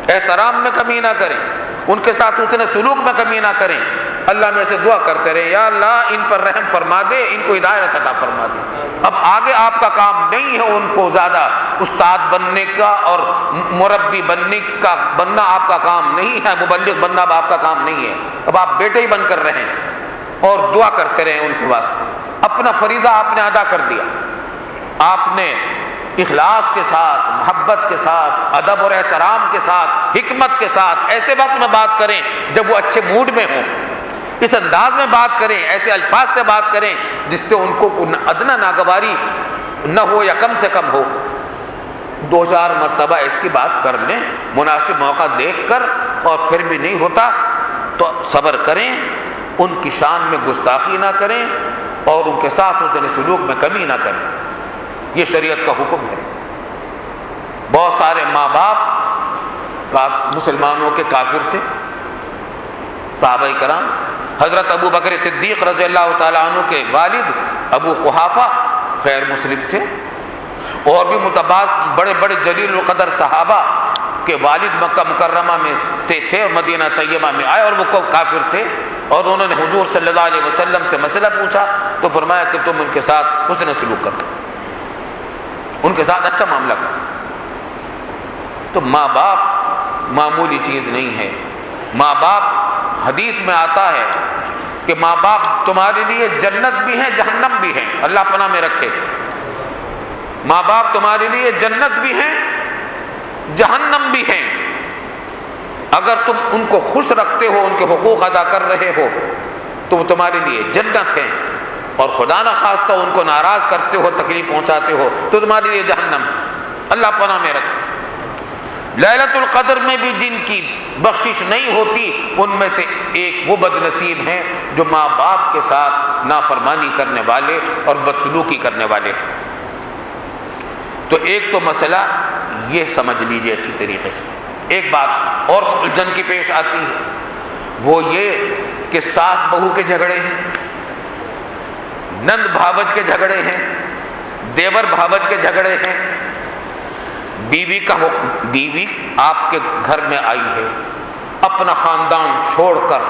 احترام میں کمی نہ کریں، ان کے ساتھ اتنے سلوک میں کمی نہ کریں، اللہ میں سے دعا کرتے رہے، یا اللہ ان پر رحم فرما دے، ان کو ہدایت عطا فرما دے۔ اب آگے آپ کا کام نہیں ہے ان کو زیادہ استاد بننے کا اور مربی بننا آپ کا کام نہیں ہے، مبلغ بننا آپ کا کام نہیں ہے۔ اب آپ بیٹے ہی بن کر رہیں اور دعا کرتے رہیں ان کے واسطے۔ اپنا فریضہ آپ نے ادا کر دیا، آپ نے اخلاص کے ساتھ، محبت کے ساتھ، ادب اور احترام کے ساتھ، حکمت کے ساتھ ایسے وقت میں بات کریں جب وہ اچھے موڈ میں ہوں، اس انداز میں بات کریں، ایسے الفاظ سے بات کریں جس سے ان کو ادنا ناگواری نہ ہو یا کم سے کم ہو۔ 2-4 مرتبہ اس کی بات کر لیں مناسب موقع دیکھ کر، اور پھر بھی نہیں ہوتا تو صبر کریں، ان کی شان میں گستاخی نہ کریں اور ان کے ساتھ حسن سلوک میں کمی نہ کریں۔ یہ شریعت کا حکم ہے۔ بہت سارے ماں باپ مسلمانوں کے کافر تھے، صحابہ کرام۔ حضرت ابو بکر صدیق رضی اللہ تعالیٰ عنہ کے والد ابو قحافہ غیر مسلم تھے، اور بھی متباعض بڑے بڑے جلیل القدر صحابہ کے والد مکہ مکرمہ میں سے تھے اور مدینہ طیبہ میں آئے اور وہ کافر تھے، اور انہوں نے حضور صلی اللہ علیہ وسلم سے مسئلہ پوچھا تو فرمایا کہ تم ان کے ساتھ حسن سلوک کرو، ان کے ساتھ اچھا معاملہ کرو۔ تو ماں باپ معمولی چیز نہیں ہے۔ ماں باپ، حدیث میں آتا ہے کہ ماں باپ تمہارے لیے جنت بھی ہیں جہنم بھی ہیں، اللہ پناہ میں رکھے۔ ماں باپ تمہارے لیے جنت بھی ہیں جہنم بھی ہیں۔ اگر تم ان کو خوش رکھتے ہو، ان کے حقوق ادا کر رہے ہو تو وہ تمہارے لیے جنت ہیں، اور خدا نخواستہ ان کو ناراض کرتے ہو، تکلیف پہنچاتے ہو تو تمہارے لیے جہنم ہے، اللہ پناہ میں رکھے۔ لیلۃ القدر میں بھی جن کی بخشش نہیں ہوتی ان میں سے ایک وہ بد نصیب ہیں جو ماں باپ کے ساتھ نافرمانی کرنے والے اور بدسلوکی کرنے والے ہیں۔ تو ایک تو مسئلہ یہ سمجھ لیجئے اچھی طریقے سے۔ ایک بات اور الجھن کی پیش آتی ہے، وہ یہ کہ ساس بہو کے جھگڑے ہیں، نند بھاوج کے جھگڑے ہیں، دیور بھاوج کے جھگڑے ہیں۔ بیوی آپ کے گھر میں آئی ہے، اپنا خاندان چھوڑ کر،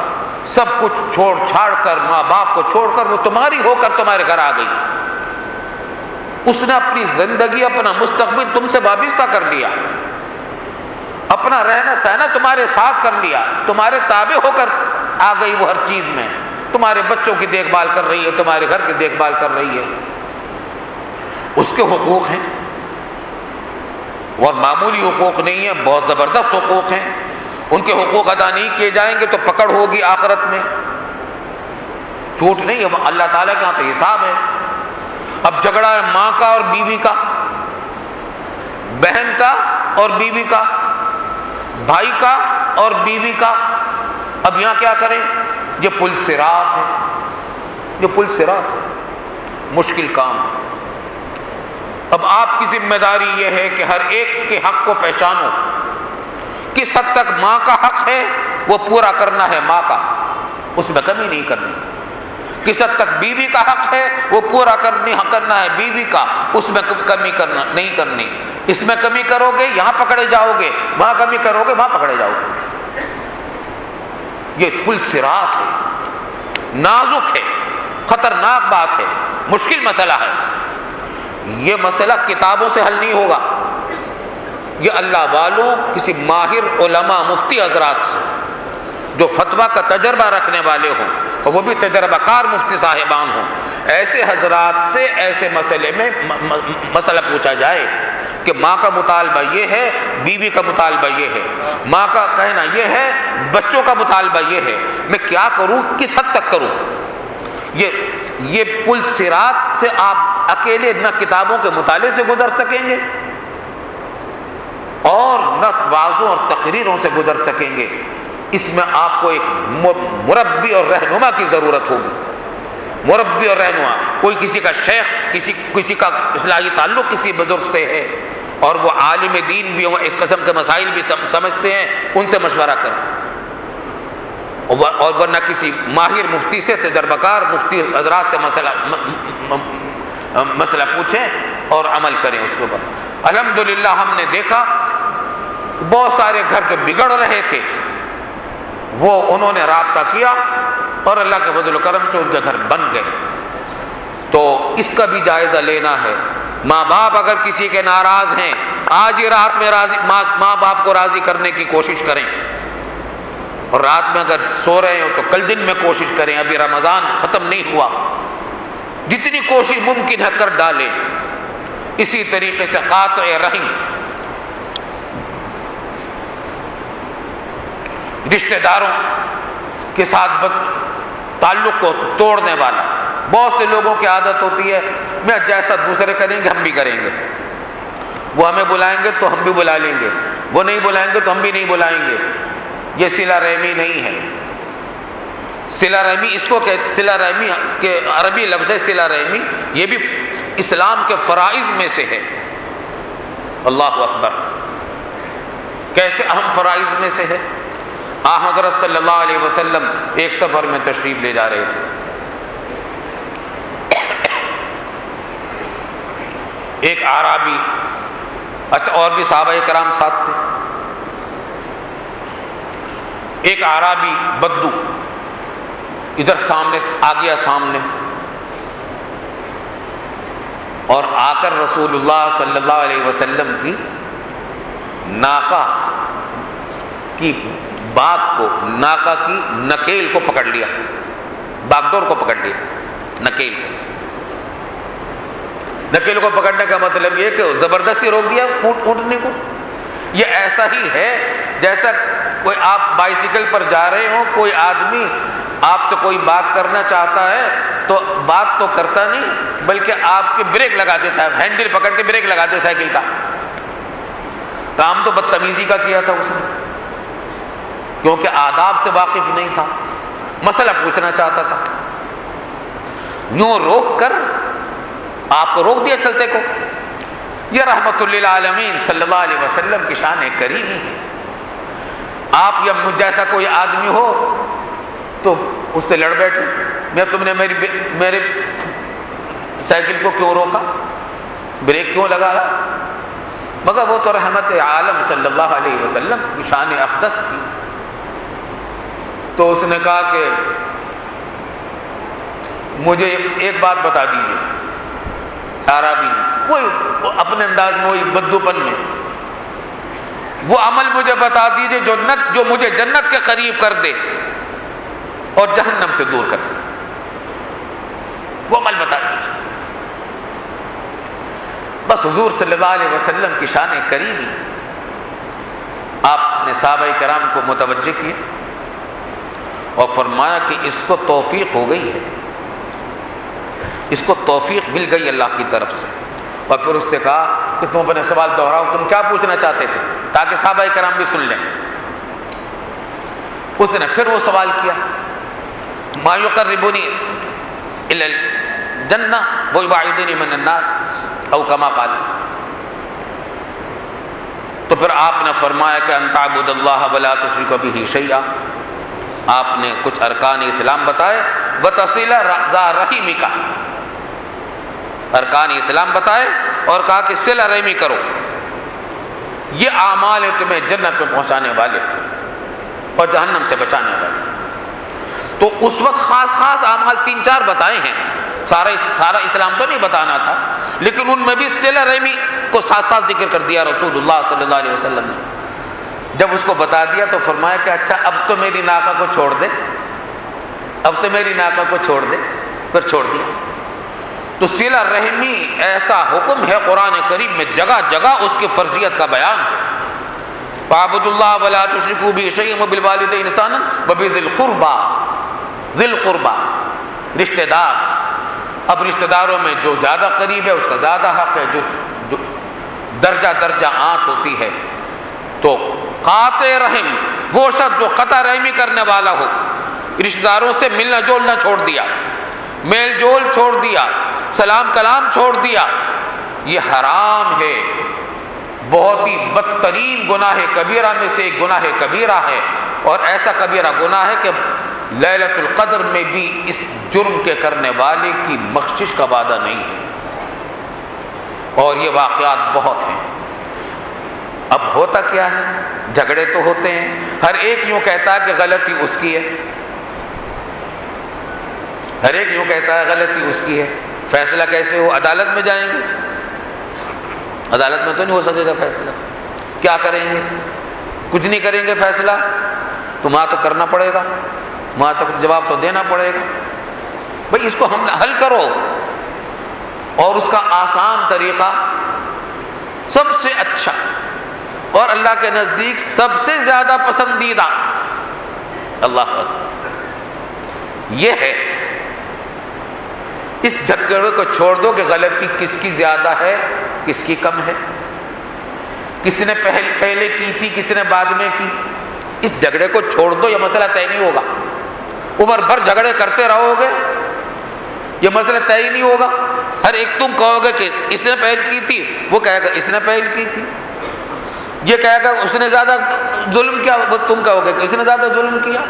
سب کچھ چھوڑ چھاڑ کر، ماں باپ کو چھوڑ کر وہ تمہاری ہو کر تمہارے گھر آ گئی۔ اس نے اپنی زندگی، اپنا مستقبل تم سے وابستہ کر لیا، اپنا رہنا سہنا تمہارے ساتھ کر لیا، تمہارے تابع ہو کر آ گئی وہ ہر چیز میں، تمہارے بچوں کی دیکھ بھال کر رہی ہے، تمہارے گھر کی دیکھ بھال کر رہی ہے۔ اس کے حقوق ہیں، اور معمولی حقوق نہیں ہیں، بہت زبردست حقوق ہیں۔ ان کے حقوق ادا نہیں کیے جائیں گے تو پکڑ ہوگی آخرت میں، چھوٹ نہیں ہے، اللہ تعالیٰ کے ہاں تو حساب ہے۔ اب جھگڑا ہے ماں کا اور بیوی کا، بہن کا اور بیوی کا، بھائی کا اور بیوی کا۔ اب یہاں کیا کریں؟ یہ پل صراط ہے، یہ پل صراط ہے، مشکل کام۔ اب آپ کی ذمہ داری یہ ہے کہ ہر ایک کے حق کو پہچانو، کس حد تک ماں کا حق ہے وہ پورا کرنا ہے، ماں کا، اس میں کمی نہیں کرنی۔ کس حد تک بیوی کا حق ہے وہ پورا کرنا ہے، بیوی کا، اس میں کمی نہیں کرنی۔ اس میں کمی کرو گے یہاں پکڑے جاؤ گے، وہاں کمی کرو گے وہاں پکڑے جاؤ گے۔ یہ پل صراط ہے، نازک ہے، خطرناک بات ہے، مشکل مسئلہ ہے۔ یہ مسئلہ کتابوں سے حل نہیں ہوگا، یہ اللہ والوں، کسی ماہر علماء مفتی حضرات سے جو فتویٰ کا تجربہ رکھنے والے ہوں، اور وہ بھی تجربہ کار مفتی صاحبان ہوں، ایسے حضرات سے ایسے مسئلے میں مسئلہ پوچھا جائے کہ ماں کا مطالبہ یہ ہے، بیوی کا مطالبہ یہ ہے، ماں کا کہنا یہ ہے، بچوں کا مطالبہ یہ ہے، میں کیا کروں، کس حد تک کروں؟ یہ پل صراط سے آپ اکیلے نہ کتابوں کے مطالعے سے گزر سکیں گے اور نہ وعظوں اور تقریروں سے گزر سکیں گے۔ اس میں آپ کو ایک مربی اور رہنما کی ضرورت ہوگی، مربی اور رہنما۔ کوئی کسی کا شیخ، کسی کا اصلاحی تعلق کسی بزرگ سے ہے اور وہ عالم دین بھی ہوں، اس قسم کے مسائل بھی سمجھتے ہیں، ان سے مشورہ کریں، اور ورنہ کسی ماہر مفتی سے، تجربہ کار مفتی حضرات سے مسئلہ پوچھیں اور عمل کریں اس کے اوپر۔ الحمدللہ ہم نے دیکھا بہت سارے گھر جو بگڑ رہے تھے وہ انہوں نے رابطہ کیا اور اللہ کے فضل و کرم سے ان کے گھر بن گئے. تو اس کا بھی جائزہ لینا ہے. ماں باپ اگر کسی کے ناراض ہیں، آج ہی رات میں ماں باپ کو راضی کرنے کی کوشش کریں، اور رات میں اگر سو رہے ہو تو کل دن میں کوشش کریں. ابھی رمضان ختم نہیں ہوا، جتنی کوشش ممکن ہے کر ڈالیں. اسی طریقے سے قاطع رحم، رشتہ داروں کے ساتھ تعلق کو توڑنے والا. بہت سے لوگوں کی عادت ہوتی ہے میں جیسا دوسرے کریں گے ہم بھی کریں گے، وہ ہمیں بلائیں گے تو ہم بھی بلا لیں گے، وہ نہیں بلائیں گے تو ہم بھی نہیں بلائیں گے. یہ صلہ رحمی نہیں ہے. صلہ رحمی اس کو صلہ رحمی کے عربی لفظ ہے صلہ رحمی، یہ بھی اسلام کے فرائض میں سے ہے. اللہ اکبر، کیسے اہم فرائض میں سے ہے. حضرت صلی اللہ علیہ وسلم ایک سفر میں تشریف لے جا رہے تھے. ایک اعرابی، اچھا اور بھی صحابہ کرام ساتھ تھے. ایک اعرابی بدو ادھر سامنے آ گیا سامنے، اور آ کر رسول اللہ صلی اللہ علیہ وسلم کی ناقہ کی باغ کو، ناقہ کی نکیل کو پکڑ لیا، باگڈور کو پکڑ لیا. نکیل کو پکڑنے کا مطلب یہ کہ زبردستی روک دیا اونٹنے کو. یہ ایسا ہی ہے جیسا کوئی آپ بائیسیکل پر جا رہے ہو، کوئی آدمی آپ سے کوئی بات کرنا چاہتا ہے تو بات تو کرتا نہیں بلکہ آپ کے بریک لگا دیتا ہے، ہینڈل پکڑ کے بریک لگا دے سائیکل کا. کام تو بدتمیزی کا کیا تھا اس نے، کیونکہ آداب سے واقف نہیں تھا، مسئلہ پوچھنا چاہتا تھا. یوں روک کر آپ کو روک دیا چلتے کو. یہ رحمت للعالمین صلی اللہ علیہ وسلم کی شان کریمی ہے. آپ یا مجھ جیسا کوئی آدمی ہو تو اس سے لڑ بیٹھے، میں تم نے میرے سائیکل کو کیوں روکا، بریک کیوں لگایا. مگر وہ تو رحمت عالم صلی اللہ علیہ وسلم کی شان اقدس تھی. تو اس نے کہا کہ مجھے ایک بات بتا دیجیے. عربی نے وہی اپنے انداز میں، وہی بدو پن میں، وہ عمل مجھے بتا دیجیے جو مجھے جنت کے قریب کر دے اور جہنم سے دور کر دے. وہ عمل بتا دیجیے. بس حضور صلی اللہ علیہ وسلم کی شان کریمی. آپ نے صحابہ کرام کو متوجہ کیا اور فرمایا کہ اس کو توفیق ہو گئی ہے، اس کو توفیق مل گئی اللہ کی طرف سے. اور پھر اس سے کہا کہ تم اپنے سوال دہراؤ، تم کیا پوچھنا چاہتے تھے، تاکہ صحابہ کرام بھی سن لیں. اس نے پھر وہ سوال کیا، ما یقربنی الی الجنہ ویبعدنی من النار او کما قال. تو پھر آپ نے فرمایا کہ ان تعبد اللہ ولا تشرک بہ شیئا. آپ نے کچھ ارکان اسلام بتائے، وتصل ذا رحمک، ارکان اسلام بتائے اور کہا کہ صلہ رحمی کرو. یہ اعمال تمہیں جنت میں پہنچانے والے اور جہنم سے بچانے والے. تو اس وقت خاص اعمال 3-4 بتائے ہیں، سارا اسلام تو نہیں بتانا تھا، لیکن ان میں بھی صلہ رحمی کو ساتھ ذکر کر دیا رسول اللہ صلی اللہ علیہ وسلم نے. جب اس کو بتا دیا تو فرمایا کہ اچھا اب تو میری ناقہ کو چھوڑ دے، اب تو میری ناقہ کو چھوڑ دے. پھر چھوڑ دیا. تو صلہ رحمی ایسا حکم ہے قرآن کریم میں، جگہ جگہ اس کی فرضیت کا بیان ہے. فاعبدوا اللہ ولا تشرکوا بہ شیئا وبالوالدین احسانا وبذی القربى، ذی القربى رشتہ دار. اب رشتہ داروں میں جو زیادہ قریب ہے اس کا زیادہ حق ہے، جو درجہ آنچ ہوتی ہے. تو قاطع رحم وہ شخص جو قطع رحمی کرنے والا ہو، رشتہ داروں سے ملنا جولنا چھوڑ دیا، میل جول چھوڑ دیا، سلام کلام چھوڑ دیا، یہ حرام ہے. بہت ہی بدترین گناہ کبیرہ میں سے ایک گناہ کبیرہ ہے، اور ایسا کبیرہ گناہ ہے کہ لیلۃ القدر میں بھی اس جرم کے کرنے والے کی بخشش کا وعدہ نہیں ہے. اور یہ واقعات بہت ہیں. اب ہوتا کیا ہے، جھگڑے تو ہوتے ہیں، ہر ایک یوں کہتا ہے کہ غلطی اس کی ہے. ہر ایک یوں کہتا ہے غلطی اس کی ہے، فیصلہ کیسے ہو؟ عدالت میں جائیں گے، عدالت میں تو نہیں ہو سکے گا فیصلہ، کیا کریں گے؟ کچھ نہیں کریں گے فیصلہ، تو وہاں تو کرنا پڑے گا، وہاں تک جواب تو دینا پڑے گا۔ بھئی اس کو ہم حل کرو، اور اس کا آسان طریقہ سب سے اچھا اور اللہ کے نزدیک سب سے زیادہ پسندیدہ اللہ اکبر یہ ہے، اس جھگڑے کو چھوڑ دو کہ غلطی کس کی زیادہ ہے کس کی کم ہے، کس نے پہلے کی تھی کس نے بعد میں کی، اس جھگڑے کو چھوڑ دو، یہ مسئلہ طے نہیں ہوگا۔ عمر بھر جھگڑے کرتے رہو گے، یہ مسئلہ طے ہی نہیں ہوگا۔ ہر ایک تم کہو گے کہ اس نے پہل کی تھی، وہ کہے گا اس نے پہل کی تھی، یہ کہے گا اس نے زیادہ ظلم کیا، وہ تم کہو گے کہ اس نے زیادہ ظلم کیا۔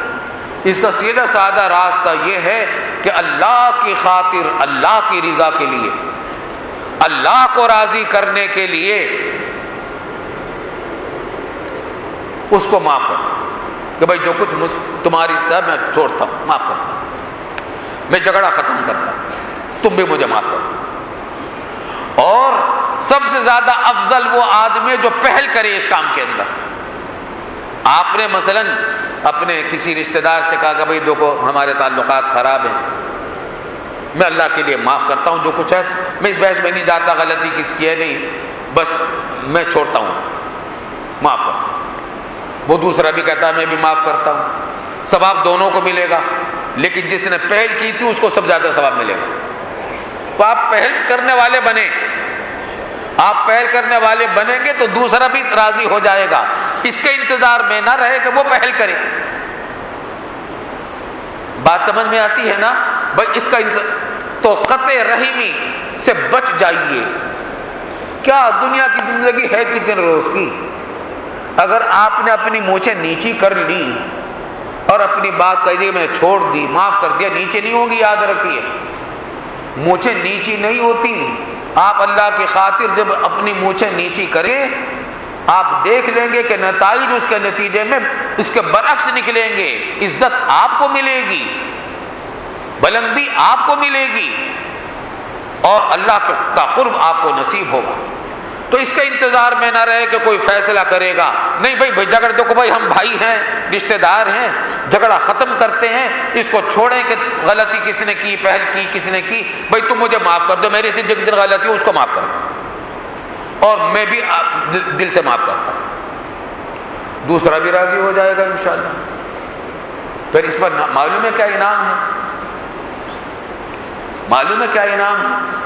اس کا سیدھا سادہ راستہ یہ ہے کہ اللہ کی خاطر، اللہ کی رضا کے لیے، اللہ کو راضی کرنے کے لیے اس کو معاف کرو کہ بھائی جو کچھ تمہاری طرف میں چھوڑتا ہوں، معاف کرتا ہوں، میں جھگڑا ختم کرتا ہوں، تم بھی مجھے معاف کرو۔ اور سب سے زیادہ افضل وہ آدمی جو پہل کرے اس کام کے اندر۔ آپ نے مثلا اپنے کسی رشتہ دار سے کہا کہ بھائی دیکھو ہمارے تعلقات خراب ہیں، میں اللہ کے لیے معاف کرتا ہوں جو کچھ ہے، میں اس بحث میں نہیں جاتا غلطی کس کی ہے نہیں، بس میں چھوڑتا ہوں، معاف کرتا ہوں۔ وہ دوسرا بھی کہتا ہے میں بھی معاف کرتا ہوں، ثواب دونوں کو ملے گا، لیکن جس نے پہل کی تھی اس کو سب زیادہ ثواب ملے گا۔ تو آپ پہل کرنے والے بنیں، آپ پہل کرنے والے بنیں گے تو دوسرا بھی راضی ہو جائے گا، اس کے انتظار میں نہ رہے کہ وہ پہل کرے۔ بات سمجھ میں آتی ہے نا؟ بھائی اس کا تو قطع رحمی سے بچ جائیے۔ کیا دنیا کی زندگی ہے کتنے روز کی؟ اگر آپ نے اپنی مونچھیں نیچی کر لی اور اپنی بات کہہ دی میں چھوڑ دی، معاف کر دیا، نیچے نہیں ہوگی، یاد رکھیے مونچھیں نیچی نہیں ہوتی۔ آپ اللہ کی خاطر جب اپنی مونچھیں نیچی کریں، آپ دیکھ لیں گے کہ نتائج اس کے نتیجے میں اس کے برعکس نکلیں گے، عزت آپ کو ملے گی، بلندی آپ کو ملے گی، اور اللہ کا قرب آپ کو نصیب ہوگا۔ تو اس کے انتظار میں نہ رہے کہ کوئی فیصلہ کرے گا، نہیں بھائی جھگڑ دو، بھائی ہم بھائی ہیں، رشتہ دار ہیں، جھگڑا ختم کرتے ہیں، اس کو چھوڑیں کہ غلطی کس نے کی، پہل کی کس نے کی، بھائی تم مجھے معاف کر دو، میرے سے جس دن غلطی ہو اس کو معاف کر دو، اور میں بھی دل سے معاف کرتا ہوں، دوسرا بھی راضی ہو جائے گا انشاءاللہ۔ پھر اس پر معلوم ہے کیا انعام ہے؟ معلوم ہے کیا انعام ہے؟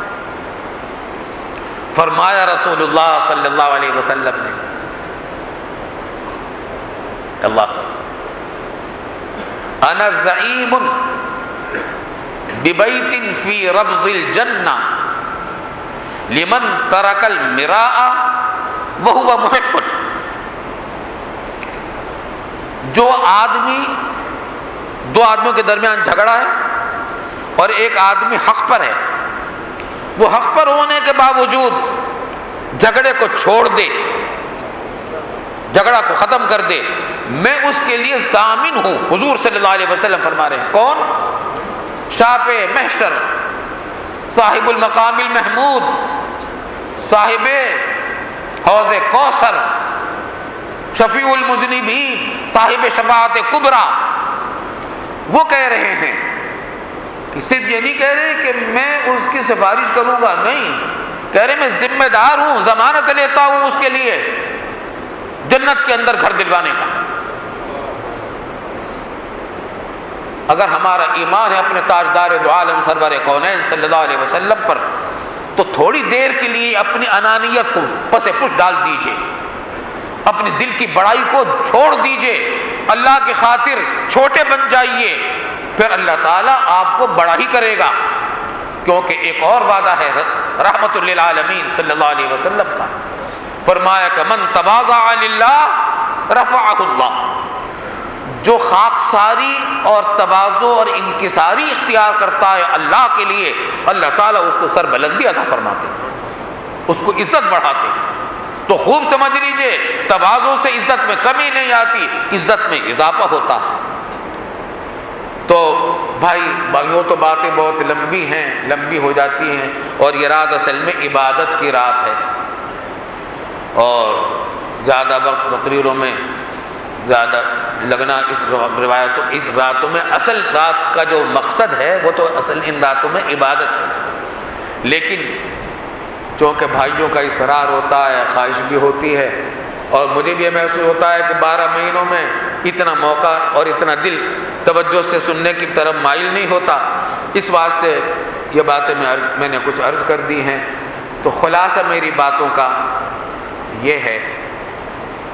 فرمایا رسول اللہ صلی اللہ علیہ وسلم نے، اللہ انا زعیم ببیت فی ربض الجنہ لمن ترک المراء وہو محق۔ جو آدمی، دو آدمیوں کے درمیان جھگڑا ہے اور ایک آدمی حق پر ہے، وہ حق پر ہونے کے باوجود جھگڑے کو چھوڑ دے، جھگڑا کو ختم کر دے، میں اس کے لیے ضامن ہوں۔ حضور صلی اللہ علیہ وسلم فرما رہے ہیں، کون؟ شافع محشر، صاحب المقام المحمود، صاحب حوض کوثر، شفیع المذنبین، صاحب شفاعت کبریٰ، وہ کہہ رہے ہیں کہ صرف یہ نہیں کہہ رہے کہ میں اس کی سفارش کروں گا، نہیں، کہہ رہے میں ذمہ دار ہوں، ضمانت لیتا ہوں اس کے لیے جنت کے اندر گھر دلوانے کا۔ اگر ہمارا ایمان ہے اپنے تاجدار دو عالم سرور کونین صلی اللہ علیہ وسلم پر، تو تھوڑی دیر کے لیے اپنی انانیت کو پس پش ڈال دیجئے، اپنی دل کی بڑائی کو چھوڑ دیجئے، اللہ کی خاطر چھوٹے بن جائیے، پھر اللہ تعالیٰ آپ کو بڑا ہی کرے گا، کیونکہ ایک اور وعدہ ہے رحمت للعالمین صلی اللہ علیہ وسلم کا، فرمایا کہ من تواضع للہ رفعہ اللہ، جو خاکساری اور تواضع اور انکساری اختیار کرتا ہے اللہ کے لیے، اللہ تعالیٰ اس کو سربلندی عطا فرماتے ہیں، اس کو عزت بڑھاتے ہیں۔ تو خوب سمجھ لیجئے، تواضع سے عزت میں کمی نہیں آتی، عزت میں اضافہ ہوتا ہے۔ تو بھائیوں تو باتیں بہت لمبی ہو جاتی ہیں، اور یہ رات اصل میں عبادت کی رات ہے، اور زیادہ وقت تقریروں میں زیادہ لگنا اس راتوں میں، اصل رات کا جو مقصد ہے وہ تو اصل ان راتوں میں عبادت ہے، لیکن چونکہ بھائیوں کا اصرار ہوتا ہے، خواہش بھی ہوتی ہے، اور مجھے بھی یہ محسوس ہوتا ہے کہ 12 مہینوں میں اتنا موقع اور اتنا دل توجہ سے سننے کی طرف مائل نہیں ہوتا، اس واسطے یہ باتیں میں نے کچھ عرض کر دی ہیں۔ تو خلاصہ میری باتوں کا یہ ہے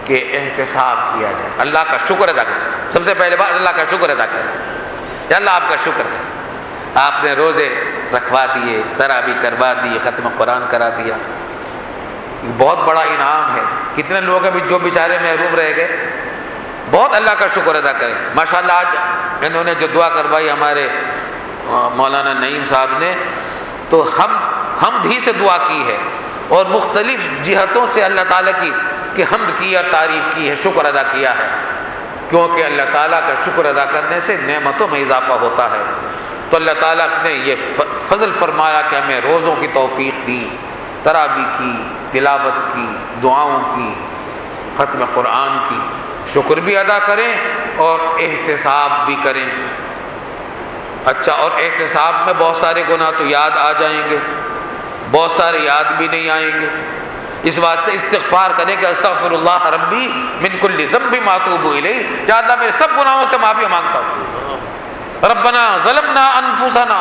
کہ احتساب کیا جائے، اللہ کا شکر ادا کریں۔ سب سے پہلے بات اللہ کا شکر ادا کریں، یا اللہ آپ کا شکر ہے، آپ نے روزے رکھوا دیے، تراویح کروا دی، ختم قرآن کرا دیا، یہ بہت بڑا انعام ہے۔ کتنے لوگ ہیں جو بیچارے محروم رہ گئے، بہت اللہ کا شکر ادا کریں۔ ماشاءاللہ آج انہوں نے جو دعا کروائی ہمارے مولانا نعیم صاحب نے، تو حمد ہی سے دعا کی ہے، اور مختلف جہتوں سے اللہ تعالیٰ کی حمد کی اور تعریف کی ہے، شکر ادا کیا ہے، کیونکہ اللہ تعالیٰ کا شکر ادا کرنے سے نعمتوں میں اضافہ ہوتا ہے۔ تو اللہ تعالیٰ نے یہ فضل فرمایا کہ ہمیں روزوں کی توفیق دی، تراویح کی، تلاوت کی، دعاؤں کی، ختم قرآن کی، شکر بھی ادا کریں اور احتساب بھی کریں۔ اچھا، اور احتساب میں بہت سارے گناہ تو یاد آ جائیں گے، بہت سارے یاد بھی نہیں آئیں گے، اس واسطے استغفار کریں کہ استغفر اللہ ربی من کل ذنب ما اتوب الیہ، یا اللہ میرے سب گناہوں سے معافی مانگتا ہوں، ربنا ظلمنا انفسنا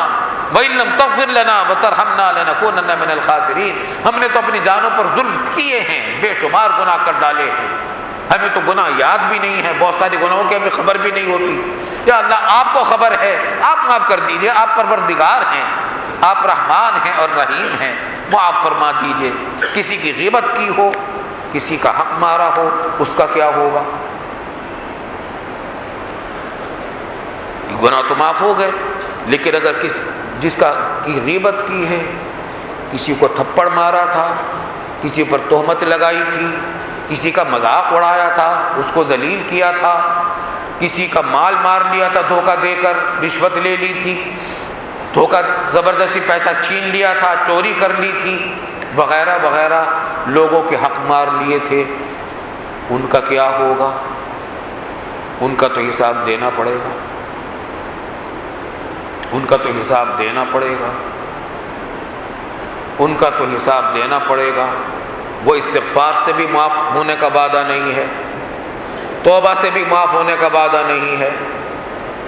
وان لم تغفر لنا وترحمنا لنکونن من الخاسرین، ہم نے تو اپنی جانوں پر ظلم کیے ہیں، بے شمار گناہ کر ڈالے ہیں، ہمیں تو گناہ یاد بھی نہیں ہے، بہت سارے گناہوں کی ہمیں خبر بھی نہیں ہوتی، یا اللہ آپ کو خبر ہے، آپ معاف کر دیجئے، آپ پروردگار ہیں، آپ رحمان ہیں اور رحیم ہیں، معاف فرما دیجئے۔ کسی کی غیبت کی ہو، کسی کا حق مارا ہو، اس کا کیا ہوگا؟ گناہ تو معاف ہو گئے، لیکن اگر جس کی غیبت کی ہے، کسی کو تھپڑ مارا تھا، کسی پر تہمت لگائی تھی، کسی کا مذاق اڑایا تھا، اس کو ذلیل کیا تھا، کسی کا مال مار لیا تھا دھوکہ دے کر، رشوت لے لی تھی، دھوکہ زبردستی پیسہ چھین لیا تھا، چوری کر لی تھی، وغیرہ وغیرہ، لوگوں کے حق مار لیے تھے، ان کا کیا ہوگا؟ ان کا تو حساب دینا پڑے گا، ان کا تو حساب دینا پڑے گا، ان کا تو حساب دینا پڑے گا۔ وہ استغفار سے بھی معاف ہونے کا وعدہ نہیں ہے، توبہ سے بھی معاف ہونے کا وعدہ نہیں ہے۔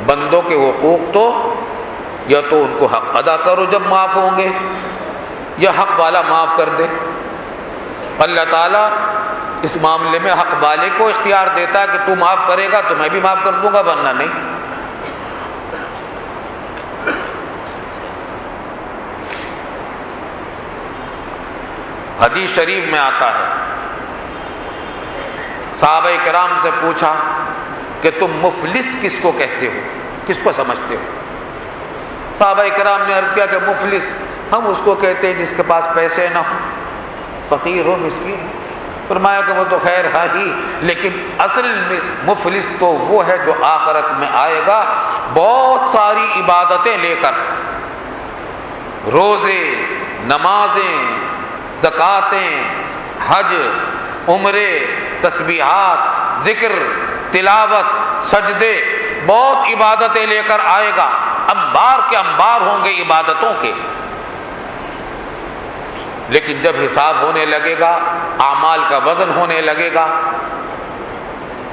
بندوں کے حقوق تو یا تو ان کو حق ادا کرو جب معاف ہوں گے، یا حق والا معاف کر دے۔ اللہ تعالیٰ اس معاملے میں حق والے کو اختیار دیتا ہے کہ تو معاف کرے گا تو میں بھی معاف کر دوں گا، ورنہ نہیں۔ حدیث شریف میں آتا ہے، صحابہ کرام سے پوچھا کہ تم مفلس کس کو کہتے ہو، کس کو سمجھتے ہو؟ صحابہ کرام نے عرض کیا کہ مفلس ہم اس کو کہتے ہیں جس کے پاس پیسے نہ ہو، فقیر ہو، مسکین ہو۔ فرمایا کہ وہ تو خیر ہے ہی، لیکن اصل مفلس تو وہ ہے جو آخرت میں آئے گا بہت ساری عبادتیں لے کر، روزے، نمازیں، زکاتیں، حج، عمرے، تسبیحات، ذکر، تلاوت، سجدے، بہت عبادتیں لے کر آئے گا، انبار کے انبار ہوں گے عبادتوں کے، لیکن جب حساب ہونے لگے گا، اعمال کا وزن ہونے لگے گا،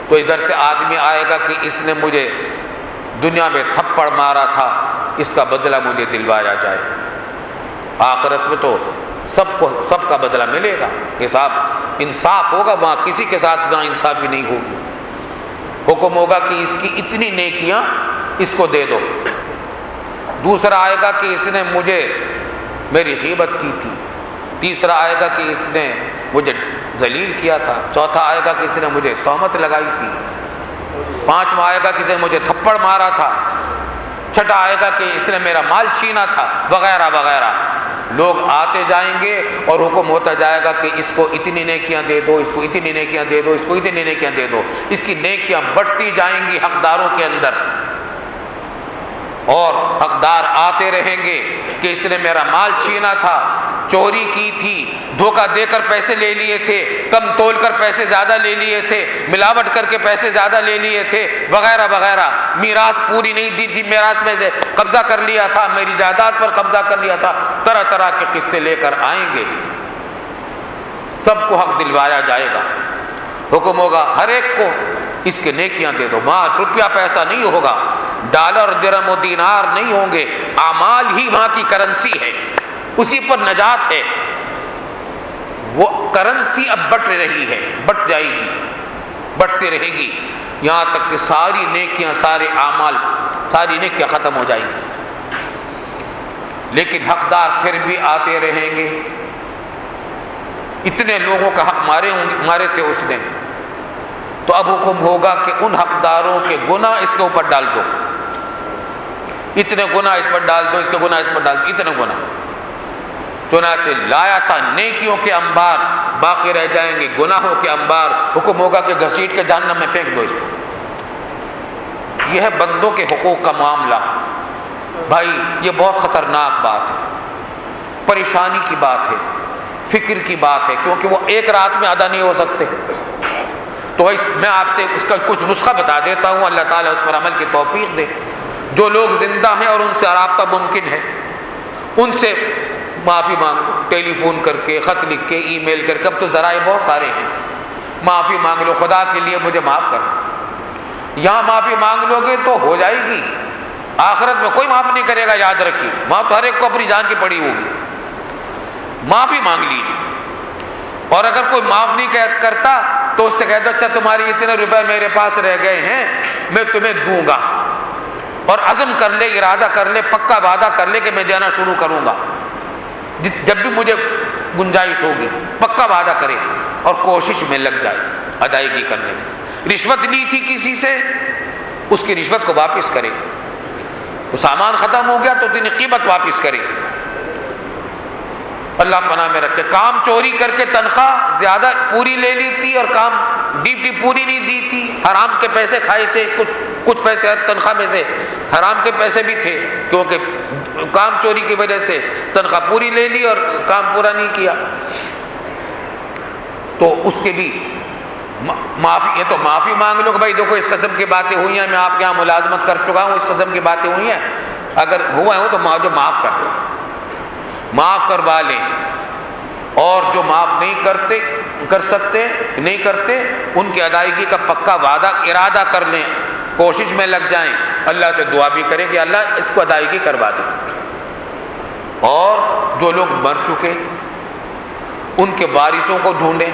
تو ادھر سے آدمی آئے گا کہ اس نے مجھے دنیا میں تھپڑ مارا تھا، اس کا بدلہ مجھے دلوایا جائے۔ آخرت میں تو سب کا بدلہ ملے گا، حساب انصاف ہوگا، وہاں کسی کے ساتھ نا انصافی نہیں ہوگی۔ حکم ہوگا کہ اس کی اتنی نیکیاں اس کو دے دو، دوسرا آئے گا کہ اس نے مجھے میری غیبت کی تھی، تیسرا آئے گا کہ اس نے مجھے ذلیل کیا تھا، چوتھا آئے گا کہ اس نے مجھے تہمت لگائی تھی، پانچواں آئے گا کہ اس نے مجھے تھپڑ مارا تھا، چھٹا آئے گا کہ اس نے میرا مال چھینا تھا، وغیرہ وغیرہ۔ لوگ آتے جائیں گے اور حکم ہوتا جائے گا کہ اس کو اتنی نیکیاں دے دو، اس کو اتنی نیکیاں دے دو، اس کو اتنی نیکیاں دے دو، اس کی نیکیاں بڑھتی جائیں گی حقداروں کے اندر، اور حقدار آتے رہیں گے کہ اس نے میرا مال چھینا تھا، چوری کی تھی، دھوکہ دے کر پیسے لے لیے تھے، کم تول کر پیسے زیادہ لے لیے تھے، ملاوٹ کر کے پیسے زیادہ لے لیے تھے، وغیرہ وغیرہ، میراث پوری نہیں دی تھی، میراث میں سے قبضہ کر لیا تھا، میری جائیداد پر قبضہ کر لیا تھا، طرح طرح کے قصے لے کر آئیں گے۔ سب کو حق دلوایا جائے گا، حکم ہوگا ہر ایک کو اس کے نیکیاں دے دو۔ وہاں روپیہ پیسہ نہیں ہوگا، ڈالر درہم و دینار نہیں ہوں گے، اعمال ہی وہاں کی کرنسی ہے، اسی پر نجات ہے۔ وہ کرنسی اب بٹ رہی ہے، بٹ جائے گی، بٹتے رہے گی، یہاں تک کہ ساری نیکیاں، سارے اعمال، ساری نیکیاں ختم ہو جائیں گی۔ لیکن حقدار پھر بھی آتے رہیں گے۔ اتنے لوگوں کا حق مارے تھے اس نے، تو اب حکم ہوگا کہ ان حقداروں کے گناہ اس کے اوپر ڈال دو، اتنے گناہ اس پر ڈال دو، اس کے گناہ اس پر ڈال دو، اتنے گناہ۔ چنانچہ لایا تھا نیکیوں کے انبار، باقی رہ جائیں گے گناہوں کے انبار۔ حکم ہوگا کہ گھسیٹ کے جہنم میں پھینک دو اس کو۔ یہ ہے بندوں کے حقوق کا معاملہ۔ بھائی یہ بہت خطرناک بات ہے، پریشانی کی بات ہے، فکر کی بات ہے، کیونکہ وہ ایک رات میں ادا نہیں ہو سکتے۔ تو میں آپ سے اس کا کچھ نسخہ بتا دیتا ہوں، اللہ تعالیٰ اس پر عمل کی توفیق دے۔ جو لوگ زندہ ہیں اور ان سے رابطہ ممکن ہے، ان سے معافی مانگو، ٹیلی فون کر کے، خط لکھ کے، ای میل کر کے، اب تو ذرائع بہت سارے ہیں، معافی مانگ لو، خدا کے لیے مجھے معاف کر۔ یہاں معافی مانگ لو گے تو ہو جائے گی، آخرت میں کوئی معاف نہیں کرے گا، یاد رکھیے، وہاں تو ہر ایک کو اپنی جان کی پڑی ہوگی۔ معافی مانگ لیجیے، اور اگر کوئی معاف نہیں کرتا تو اس سے کہہ دو اچھا تمہاری اتنے روپے میرے پاس رہ گئے ہیں، میں تمہیں دوں گا، اور عزم کر لے، ارادہ کر لے، پکا وعدہ کر لے کہ میں دینا شروع کروں گا جب بھی مجھے گنجائش ہوگی، پکا وعدہ کرے اور کوشش میں لگ جائے ادائیگی کرنے میں۔ رشوت لی تھی کسی سے، اس کی رشوت کو واپس کرے، وہ سامان ختم ہو گیا تو اتنی قیمت واپس کرے، اللہ پناہ میں رکھے۔ کام چوری کر کے تنخواہ زیادہ پوری لے لی تھی اور کام ڈیوٹی پوری نہیں دی تھی، حرام کے پیسے کھائے تھے، کچھ پیسے تنخواہ میں سے حرام کے پیسے بھی تھے، کیونکہ کام چوری کی وجہ سے تنخواہ پوری لے لی اور کام پورا نہیں کیا، تو اس کے بھی معافی، یہ تو معافی مانگ لو کہ بھائی دیکھو اس قسم کی باتیں ہوئی ہیں، میں آپ کے یہاں ملازمت کر چکا ہوں، اس قسم کی باتیں ہوئی ہیں، اگر ہوا ہے تو مجھے معاف کر دو، معاف کروا لیں۔ اور جو معاف نہیں کرتے ان کی ادائیگی کا پکا وعدہ، ارادہ کر لیں، کوشش میں لگ جائیں، اللہ سے دعا بھی کریں کہ اللہ اس کو ادائیگی کروا دے۔ اور جو لوگ مر چکے ان کے وارثوں کو ڈھونڈیں،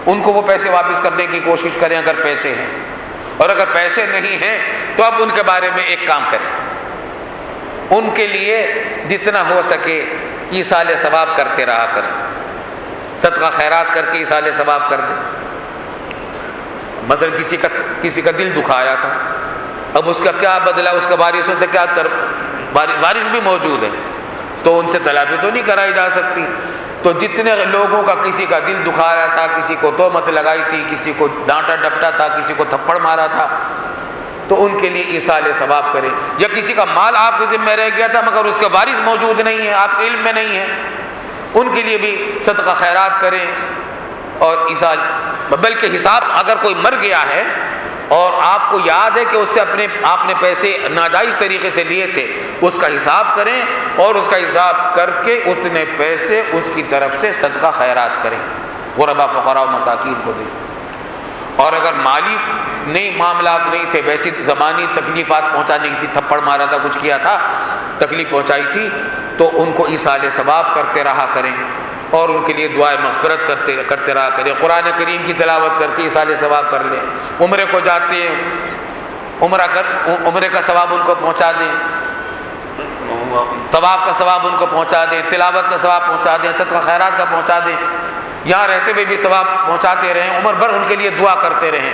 ان کو وہ پیسے واپس کرنے کی کوشش کریں اگر پیسے ہیں، اور اگر پیسے نہیں ہیں تو اب ان کے بارے میں ایک کام کریں، ان کے لیے جتنا ہو سکے ایصال ثواب کرتے رہا کریں، صدقہ خیرات کر کے ایصال ثواب کر دیں۔ مثلا کسی کا دل دکھایا تھا، اب اس کا کیا بدلہ، اس کا وارثوں سے کیا وارث بھی موجود ہے تو ان سے تلافی تو نہیں کرائی جا سکتی، تو جتنے لوگوں کا کسی کا دل دکھایا تھا، کسی کو تہمت لگائی تھی، کسی کو ڈانٹا ڈپٹا تھا، کسی کو تھپڑ مارا تھا، تو ان کے لیے ایصال ثواب کریں۔ یا کسی کا مال آپ کے ذمہ رہ گیا تھا مگر اس کا وارث موجود نہیں ہے، آپ کے علم میں نہیں ہے، ان کے لیے بھی صدقہ خیرات کریں اور ایصال، بلکہ حساب اگر کوئی مر گیا ہے اور آپ کو یاد ہے کہ اس سے آپ نے پیسے ناجائز طریقے سے لیے تھے، اس کا حساب کریں اور اس کا حساب کر کے اتنے پیسے اس کی طرف سے صدقہ خیرات کریں، غرباء فقراء و مساکین کو دیں۔ اور اگر مالی معاملات نہیں تھے، ویسی زبانی تکلیفات پہنچانے کی تھی، تھپڑ مارا تھا، کچھ کیا تھا، تکلیف پہنچائی تھی، تو ان کو ایصال ثواب کرتے رہا کریں اور ان کے لیے دعائے مغفرت کرتے رہا کریں، قرآن کریم کی تلاوت کر کے ایصال ثواب کر لیں، عمرے کو جاتے ہیں عمرے کا ثواب ان کو پہنچا دیں، طواف کا ثواب ان کو پہنچا دیں، تلاوت کا ثواب پہنچا دیں، صدقہ خیرات کا پہنچا دیں، یہاں رہتے ہوئے بھی ثواب پہنچاتے رہیں، عمر بھر ان کے لیے دعا کرتے رہیں،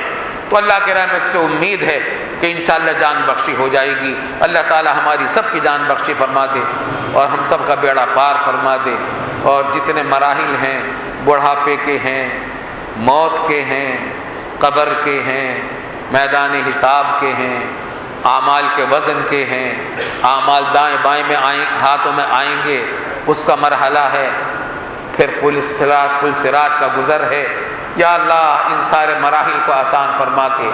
تو اللہ کے رحمت سے امید ہے کہ انشاءاللہ جان بخشی ہو جائے گی۔ اللہ تعالی ہماری سب کی جان بخشی فرما دے اور ہم سب کا بیڑا پار فرما دے، اور جتنے مراحل ہیں، بڑھاپے کے ہیں، موت کے ہیں، قبر کے ہیں، میدان حساب کے ہیں، اعمال کے وزن کے ہیں، اعمال دائیں بائیں میں ہاتھوں میں آئیں گے، اس کا مرحلہ ہے، پھر پل صراط کا گزر ہے۔ یا اللہ ان سارے مراحل کو آسان فرما کے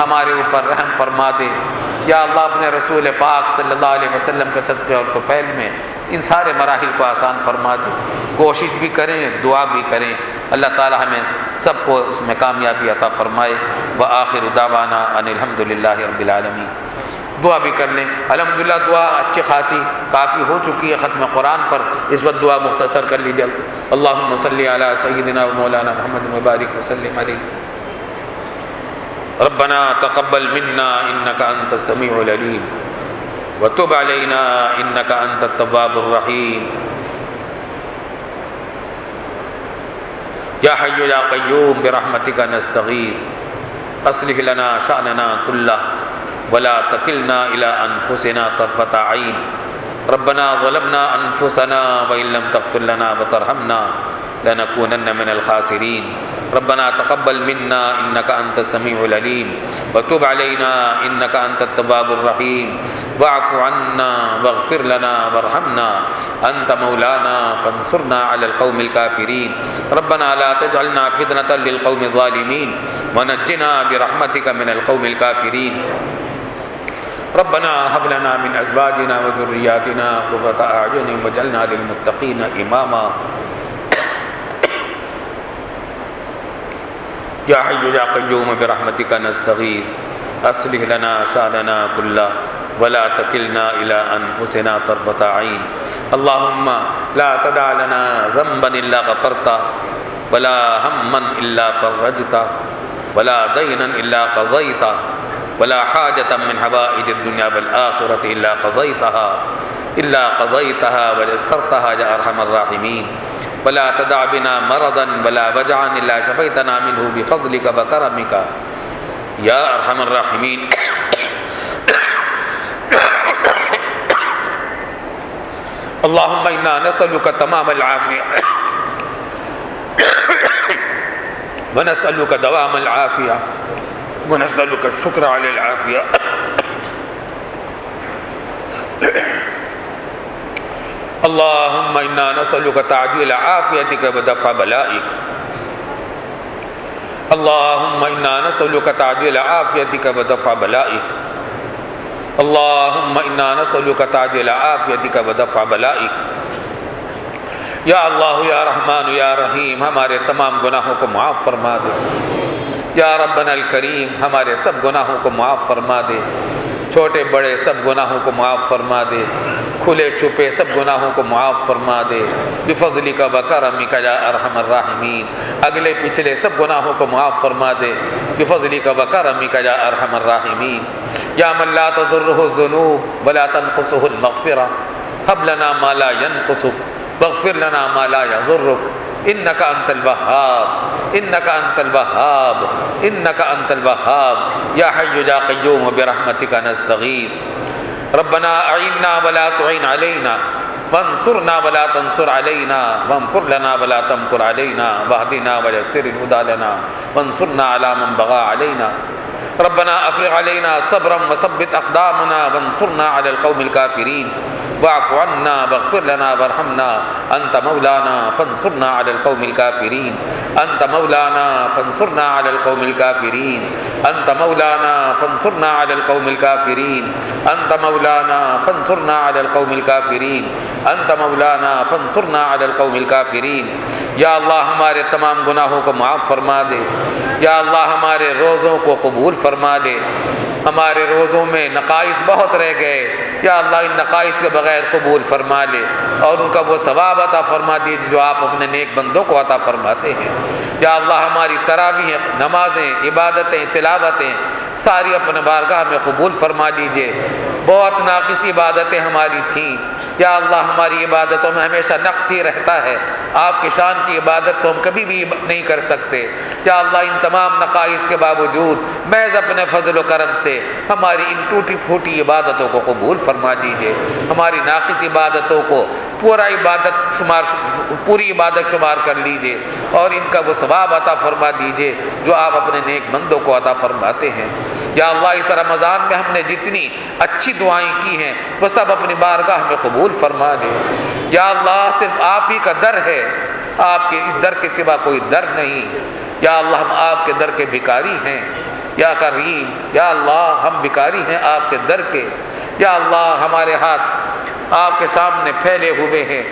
ہمارے اوپر رحم فرما دے۔ یا اللہ اپنے رسول پاک صلی اللہ علیہ وسلم کے صدقے اور طفیل میں ان سارے مراحل کو آسان فرما دے۔ کوشش بھی کریں، دعا بھی کریں، اللہ تعالی ہمیں سب کو اس میں کامیابی عطا فرمائے۔ وآخر دعوانا ان الحمدللہ رب العالمین۔ دعا بھی کر لیں، الحمدللہ دعا اچھی خاصی کافی ہو چکی ہے ختم قرآن پر، اس وقت دعا مختصر کر لیجیے۔ اللہم صلی علی سیدنا و مولانا محمد مبارک وسلم علیہ۔ ربنا تقبل منا انك انت السميع العليم وتب علينا انك انت التواب الرحيم يا حي يا قيوم برحمتك نستغيث اصلح لنا شأننا كله ولا تكلنا الى انفسنا طرفة عين ربنا ظلمنا انفسنا وان لم تغفر لنا وترحمنا لنكونن من الخاسرين ربنا تقبل منا انك انت السميع العليم وتب علينا انك انت التواب الرحيم واعف عنا واغفر لنا وارحمنا انت مولانا فانصرنا على القوم الكافرين ربنا لا تجعلنا فتنة للقوم الظالمين ونجنا برحمتك من القوم الكافرين ربنا هب لنا من ازواجنا وذرياتنا قرة اعين واجعلنا للمتقين اماما یا حی یا قیوم برحمتک نستغیث اصلح لنا شأننا كله ولا تکلنا الى انفسنا طرفة عین اللهم لا تدع لنا ذنبا الا غفرته ولا ہما الا فرجته ولا دینا الا قضیته ولا حاجة من حوائج الدنيا والآخرة إلا قضيتها ويسرتها يا أرحم الراحمين ولا تدع بنا مرضا ولا وجعا إلا شفيتنا منه بفضلك وكرمك يا أرحم الراحمين اللهم إنا نسألك تمام العافية ونسألك دوام العافية ونسألك الشكر على العافية اللهم إنا نسألك تعجيل عافيتك ودفع بلائك اللهم إنا نسألك تعجيل عافيتك ودفع بلائك اللهم إنا نسألك تعجيل عافيتك ودفع بلائك یا اللہ یا رحمان یا رحیم ہمارے تمام گناہوں کو معاف فرما دے۔ یا ربنا الکریم ہمارے سب گناہوں کو معاف فرما دے، چھوٹے بڑے سب گناہوں کو معاف فرما دے، کھلے چھپے سب گناہوں کو معاف فرما دے بفضلک وکرمک یا ارحم الراحمین، اگلے پچھلے سب گناہوں کو معاف فرما دے بفضلک وکرمک یا ارحم الراحمین۔ یا من لا تضرہ الذنوب ولا تنقصہ المغفرہ هب لنا ما لا ينقصك واغفر لنا ما لا يضرك انك انت الوهاب انك انت الوهاب انك انت الوهاب يا حي يا قيوم برحمتك نستغيث ربنا اعنا ولا تعين علينا وانصرنا ولا تنصر علينا وامكر لنا ولا تمكر علينا واهدنا ويسر الهدى لنا وانصرنا على من بغى علينا ربنا افرغ علينا صبرا وثبت اقدامنا وانصرنا على القوم الكافرين واعف عنا واغفر لنا وارحمنا انت مولانا فانصرنا على القوم الكافرين انت مولانا فانصرنا على القوم الكافرين انت مولانا فانصرنا على القوم الكافرين انت مولانا فانصرنا على القوم الكافرين انت مولانا فانصرنا على القوم الكافرين یا اللہ ہمارے تمام گناہوں کو معاف فرما دے، یا اللہ ہمارے روزوں کو قبول فرما دے، ہمارے روزوں میں نقائص بہت رہ گئے، یا اللہ ان نقائص کے بغیر قبول فرما لے اور ان کا وہ ثواب عطا فرما دیجیے جو آپ اپنے نیک بندوں کو عطا فرماتے ہیں۔ یا اللہ ہماری تراویح نمازیں عبادتیں تلاوتیں ساری اپنے بارگاہ میں قبول فرما دیجیے، بہت ناقص عبادتیں ہماری تھیں، یا اللہ ہماری عبادتوں میں ہمیشہ نقص ہی رہتا ہے، آپ کی شان کی عبادت تو ہم کبھی بھی نہیں کر سکتے۔ یا اللہ ان تمام نقائص کے باوجود محض اپنے فضل و کرم سے ہماری ان ٹوٹی پھوٹی عبادتوں کو قبول فرما دیجیے، ہماری ناقص عبادتوں کو پوری عبادت شمار کر لیجئے، اور ان کا وہ ثواب عطا فرما دیجئے جو آپ اپنے نیک بندوں کو عطا فرماتے ہیں۔ یا اللہ اس رمضان میں ہم نے جتنی اچھی دعائیں کی ہیں وہ سب اپنی بارگاہ میں قبول فرما دے۔ یا اللہ صرف آپ ہی کا در ہے، آپ کے اس در کے سوا کوئی در نہیں۔ یا اللہ ہم آپ کے در کے بھکاری ہیں، یا کریم، یا اللہ ہم بھکاری ہیں آپ کے در کے۔ یا اللہ ہمارے ہاتھ آپ کے سامنے پھیلے ہوئے ہیں،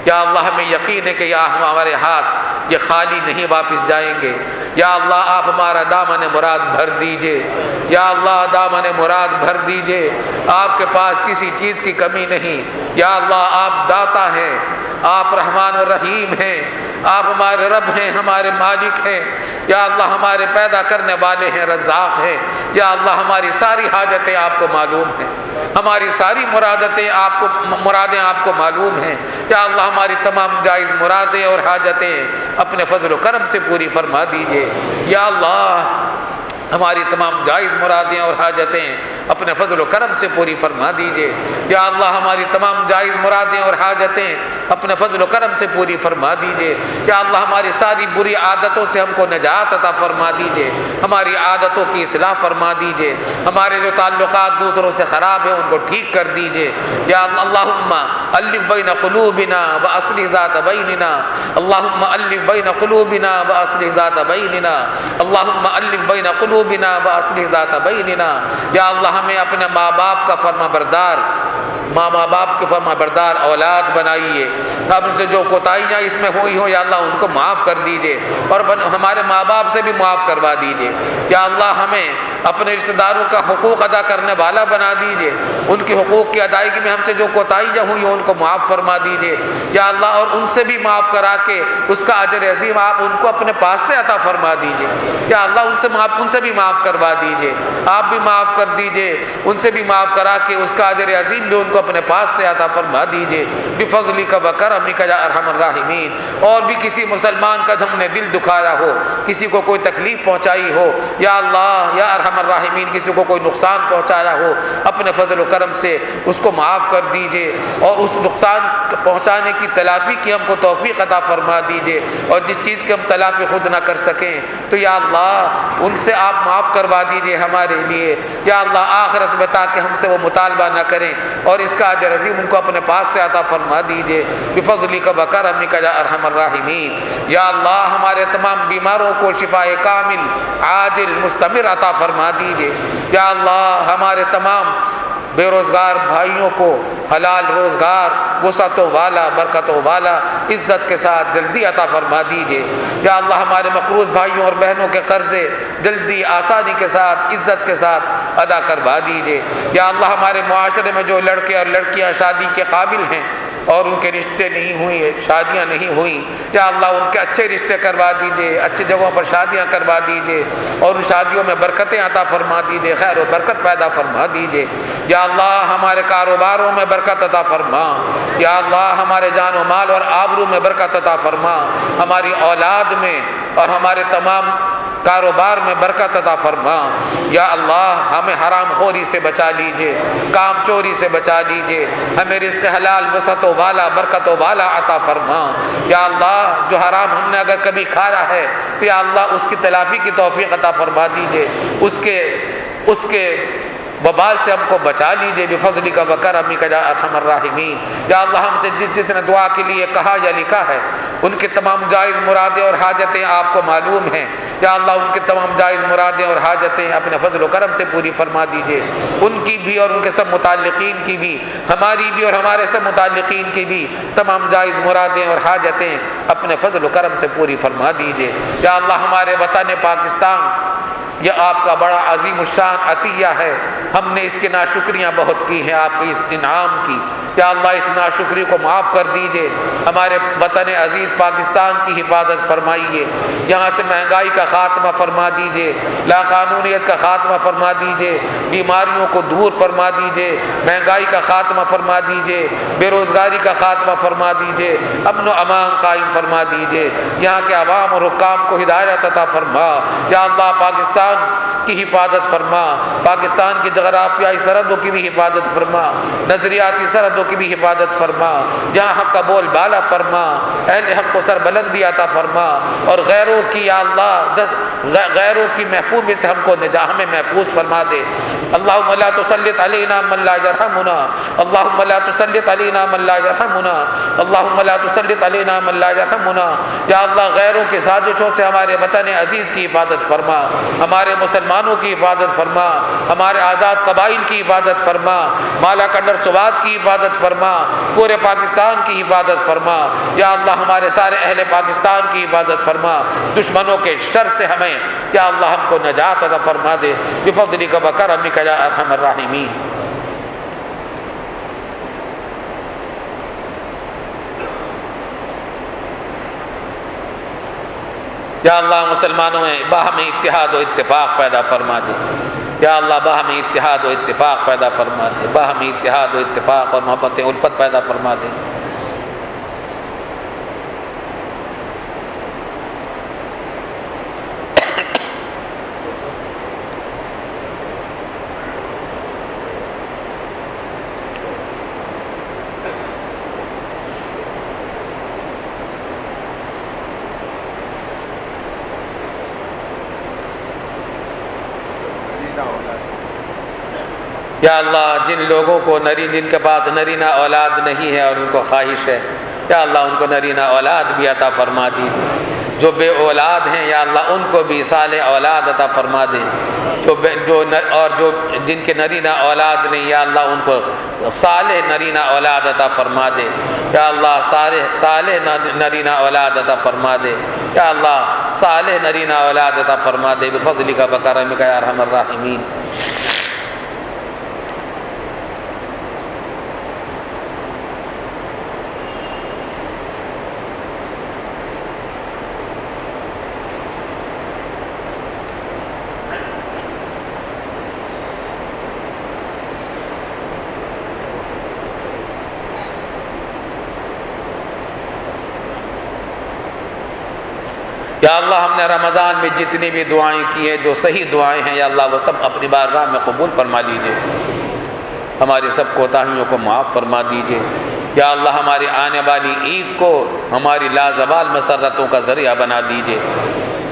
یا اللہ ہمیں یقین ہے کہ یا ہمارے ہاتھ یہ خالی نہیں واپس جائیں گے۔ یا اللہ آپ ہمارا دامن مراد بھر دیجئے، یا اللہ دامن مراد بھر دیجئے، آپ کے پاس کسی چیز کی کمی نہیں۔ یا اللہ آپ داتا ہیں، آپ رحمان الرحیم ہیں، آپ ہمارے رب ہیں، ہمارے مالک ہیں۔ یا اللہ ہمارے پیدا کرنے والے ہیں، رزاق ہیں۔ یا اللہ ہماری ساری حاجتیں آپ کو معلوم ہیں، ہماری ساری مرادیں آپ کو معلوم ہیں۔ یا اللہ ہماری تمام جائز مرادیں اور حاجتیں اپنے فضل و کرم سے پوری فرما دیجئے۔ یا اللہ ہماری تمام جائز مرادیں اور حاجتیں اپنے فضل و کرم سے پوری فرما دیجئے۔ یا اللہ ہماری تمام جائز مرادیں اور حاجتیں اپنے فضل و کرم سے پوری فرما دیجئے۔ یا اللہ ہماری ساری بری عادتوں سے ہم کو نجات عطا فرما دیجئے، ہماری عادتوں کی اصلاح فرما دیجئے، ہمارے جو تعلقات دوسروں سے خراب ہیں ان کو ٹھیک کر دیجئے۔ یا اللہم الف بین قلوبنا واصلح ذات بیننا، اللہم الف بین قلوبنا واصلح ذات بیننا، اللہم الف بین قلوبنا واصلح ذات بیننا۔ یا اللہ ہمیں اپنے ماں باپ کا فرما بردار اولاد بنائیے۔ اب سے جو کوتاہیاں اس میں ہوئی ہوں یا اللہ ان کو معاف کر دیجئے، اور ہمارے ماں باپ سے بھی معاف کروا دیجئے۔ یا اللہ ہمیں اپنے رشتہ داروں کا حقوق ادا کرنے والا بنا دیجئے، ان کی حقوق کی ادائیگی میں ہم سے جو کوتاہیاں ہوئی ہیں ان کو معاف فرما دیجئے۔ یا اللہ اور ان سے بھی معاف کرا کے اس کا اجر عظیم آپ ان کو اپنے پاس سے عطا فرما دیجئے۔ یا اللہ ان سے بھی معاف کروا دیجئے، آپ بھی معاف کر دیجئے، ان سے بھی معاف کرا کے اس کا اجر عظیم بھی ان کو اپنے پاس سے عطا فرما دیجئے بفضلک وکرمک یا ارحم الراحمین۔ اور بھی کسی مسلمان کا ہم نے دل دکھایا ہو، کسی کو کوئی تکلیف پہنچائی ہو، یا اللہ یا ارحم الراحمین کسی کو کوئی نقصان پہنچایا ہو، اپنے فضل و کرم سے اس کو معاف کر دیجئے، اور اس نقصان پہنچانے کی تلافی کی ہم کو توفیق عطا فرما دیجئے، اور جس چیز کی ہم تلافی خود نہ کر سکیں تو یا اللہ ان سے آپ معاف کروا دیجئے ہمارے لیے۔ یا اللہ آخرت میں تاکہ ہم سے وہ مطالبہ نہ کریں، اور اس کا اجر عظیم ان کو اپنے پاس سے عطا فرما دیجئے بفضلک وکرمک یا ارحم الراحمین۔ یا اللہ ہمارے تمام بیماروں کو شفاء کامل عاجل مستمر عطا فرما دیجئے۔ یا اللہ ہمارے تمام بے روزگار بھائیوں کو حلال روزگار وسعتوں والا برکتوں والا عزت کے ساتھ جلدی عطا فرما دیجئے۔ یا اللہ ہمارے مقروض بھائیوں اور بہنوں کے قرضے جلدی آسانی کے ساتھ عزت کے ساتھ ادا کروا دیجئے۔ یا اللہ ہمارے معاشرے میں جو لڑکے اور لڑکیاں شادی کے قابل ہیں اور ان کے رشتے نہیں ہوئے، شادیاں نہیں ہوئیں، یا اللہ ان کے اچھے رشتے کروا دیجئے، اچھی جگہوں پر شادیاں کروا دیجئے، اور ان شادیوں میں برکتیں عطا فرما دیجئے، خیر و برکت پیدا فرما دیجئے۔ یا اللہ ہمارے کاروباروں میں برکت عطا فرما، یا اللہ ہمارے جان و مال اور آبرو میں برکت عطا فرما، ہماری اولاد میں اور ہمارے تمام کاروبار میں برکت عطا فرما۔ یا اللہ ہمیں حرام خوری سے بچا لیجئے، کام چوری سے بچا لیجئے، ہمیں رزق حلال وسعتوں والا برکتوں والا عطا فرما۔ یا اللہ جو حرام ہم نے اگر کبھی کھایا ہے تو یا اللہ اس کی تلافی کی توفیق عطا فرما دیجئے، اس کے وبال سے ہم کو بچا لیجئے بفضلک وکرمک یا ارحم الراحمین۔ یا اللہ ہم سے جس نے دعا کے لیے کہا یا لکھا ہے ان کی تمام جائز مرادیں اور حاجتیں آپ کو معلوم ہیں، یا اللہ ان کی تمام جائز مرادیں اور حاجتیں اپنے فضل و کرم سے پوری فرما دیجئے، ان کی بھی اور ان کے سب متعلقین کی بھی، ہماری بھی اور ہمارے سب متعلقین کی بھی تمام جائز مرادیں اور حاجتیں اپنے فضل و کرم سے پوری فرما دیجئے۔ یا اللہ ہمارے وطن پاکستان یہ آپ کا بڑا عظیم الشان عطیہ ہے، ہم نے اس کی ناشکریاں بہت کی ہیں آپ کی اس انعام کی۔ یا اللہ اس ناشکری کو معاف کر دیجئے، ہمارے وطن عزیز پاکستان کی حفاظت فرمائیے، یہاں سے مہنگائی کا خاتمہ فرما دیجئے، لا قانونیت کا خاتمہ فرما دیجئے، بیماریوں کو دور فرما دیجئے، مہنگائی کا خاتمہ فرما دیجئے، بے روزگاری کا خاتمہ فرما دیجئے، امن و امان قائم فرما دیجئے، یہاں کے عوام اور حکام کو ہدایت عطا فرما۔ یا اللہ پاکستان پاکستان کی حفاظت فرما، پاکستان کی جغرافیائی سرحدوں کی بھی حفاظت فرما، نظریاتی سرحدوں کی بھی حفاظت فرما، جہاں حق کا بول بالا فرما، اہل حق کو سربلندی عطا فرما، اور غیروں کی یا اللہ غیروں کی محکومی سے ہمیں محفوظ فرما دے۔ اللہم لا تسلط علینا من لا یرحمنا، اللہم لا تسلط علینا من لا یرحمنا، اللہم لا تسلط علینا من لا یرحمنا۔ یا اللہ غیروں کی سازشوں سے ہمارے وطن عزیز کی حفاظت فرما، ہمارے مسلمانوں کی حفاظت فرما، ہمارے آزاد قبائل کی حفاظت فرما، مالا کنڈر سوات کی حفاظت فرما، پورے پاکستان کی حفاظت فرما۔ یا اللہ ہمارے سارے اہل پاکستان کی حفاظت فرما، دشمنوں کے شر سے ہمیں یا اللہ ہم کو نجات عطا فرما دے بفضلک وکرمک یا ارحم الراحمین۔ یا اللہ مسلمانوں میں باہمی اتحاد و اتفاق پیدا فرما دے، یا اللہ باہمی اتحاد و اتفاق پیدا فرما دے، باہمی اتحاد و اتفاق اور محبت الفت پیدا فرما دے۔ یا اللہ جن لوگوں کو جن کے پاس نرینہ اولاد نہیں ہے اور ان کو خواہش ہے، یا اللہ ان کو نرینہ اولاد بھی عطا فرما دیجیے۔ جو بے اولاد ہیں یا اللہ ان کو بھی صالح اولاد عطا فرما دے، جو جن کے نرینہ اولاد نہیں یا اللہ ان کو صالح نرینہ اولاد عطا فرما دے، یا اللہ صالح نرینہ اولاد عطا فرما دے، یا اللہ صالح نرینہ اولاد عطا فرما دے بفضلک وکرمک یا ارحم الراحمین۔ یا اللہ ہم نے رمضان میں جتنی بھی دعائیں کی ہیں جو صحیح دعائیں ہیں یا اللہ وہ سب اپنی بارگاہ میں قبول فرما لیجئے، ہماری سب کوتاہیوں کو معاف فرما دیجئے۔ یا اللہ ہماری آنے والی عید کو ہماری لازوال مسرتوں کا ذریعہ بنا دیجئے۔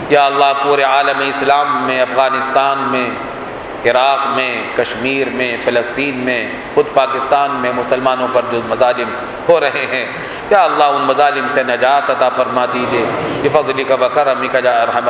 یا اللہ پورے عالم اسلام میں، افغانستان میں، عراق میں، کشمیر میں، فلسطین میں، خود پاکستان میں مسلمانوں پر جو مظالم ہو رہے ہیں یا اللہ ان مظالم سے نجات عطا فرما دیجئے بفضلک وکرمک یا ارحم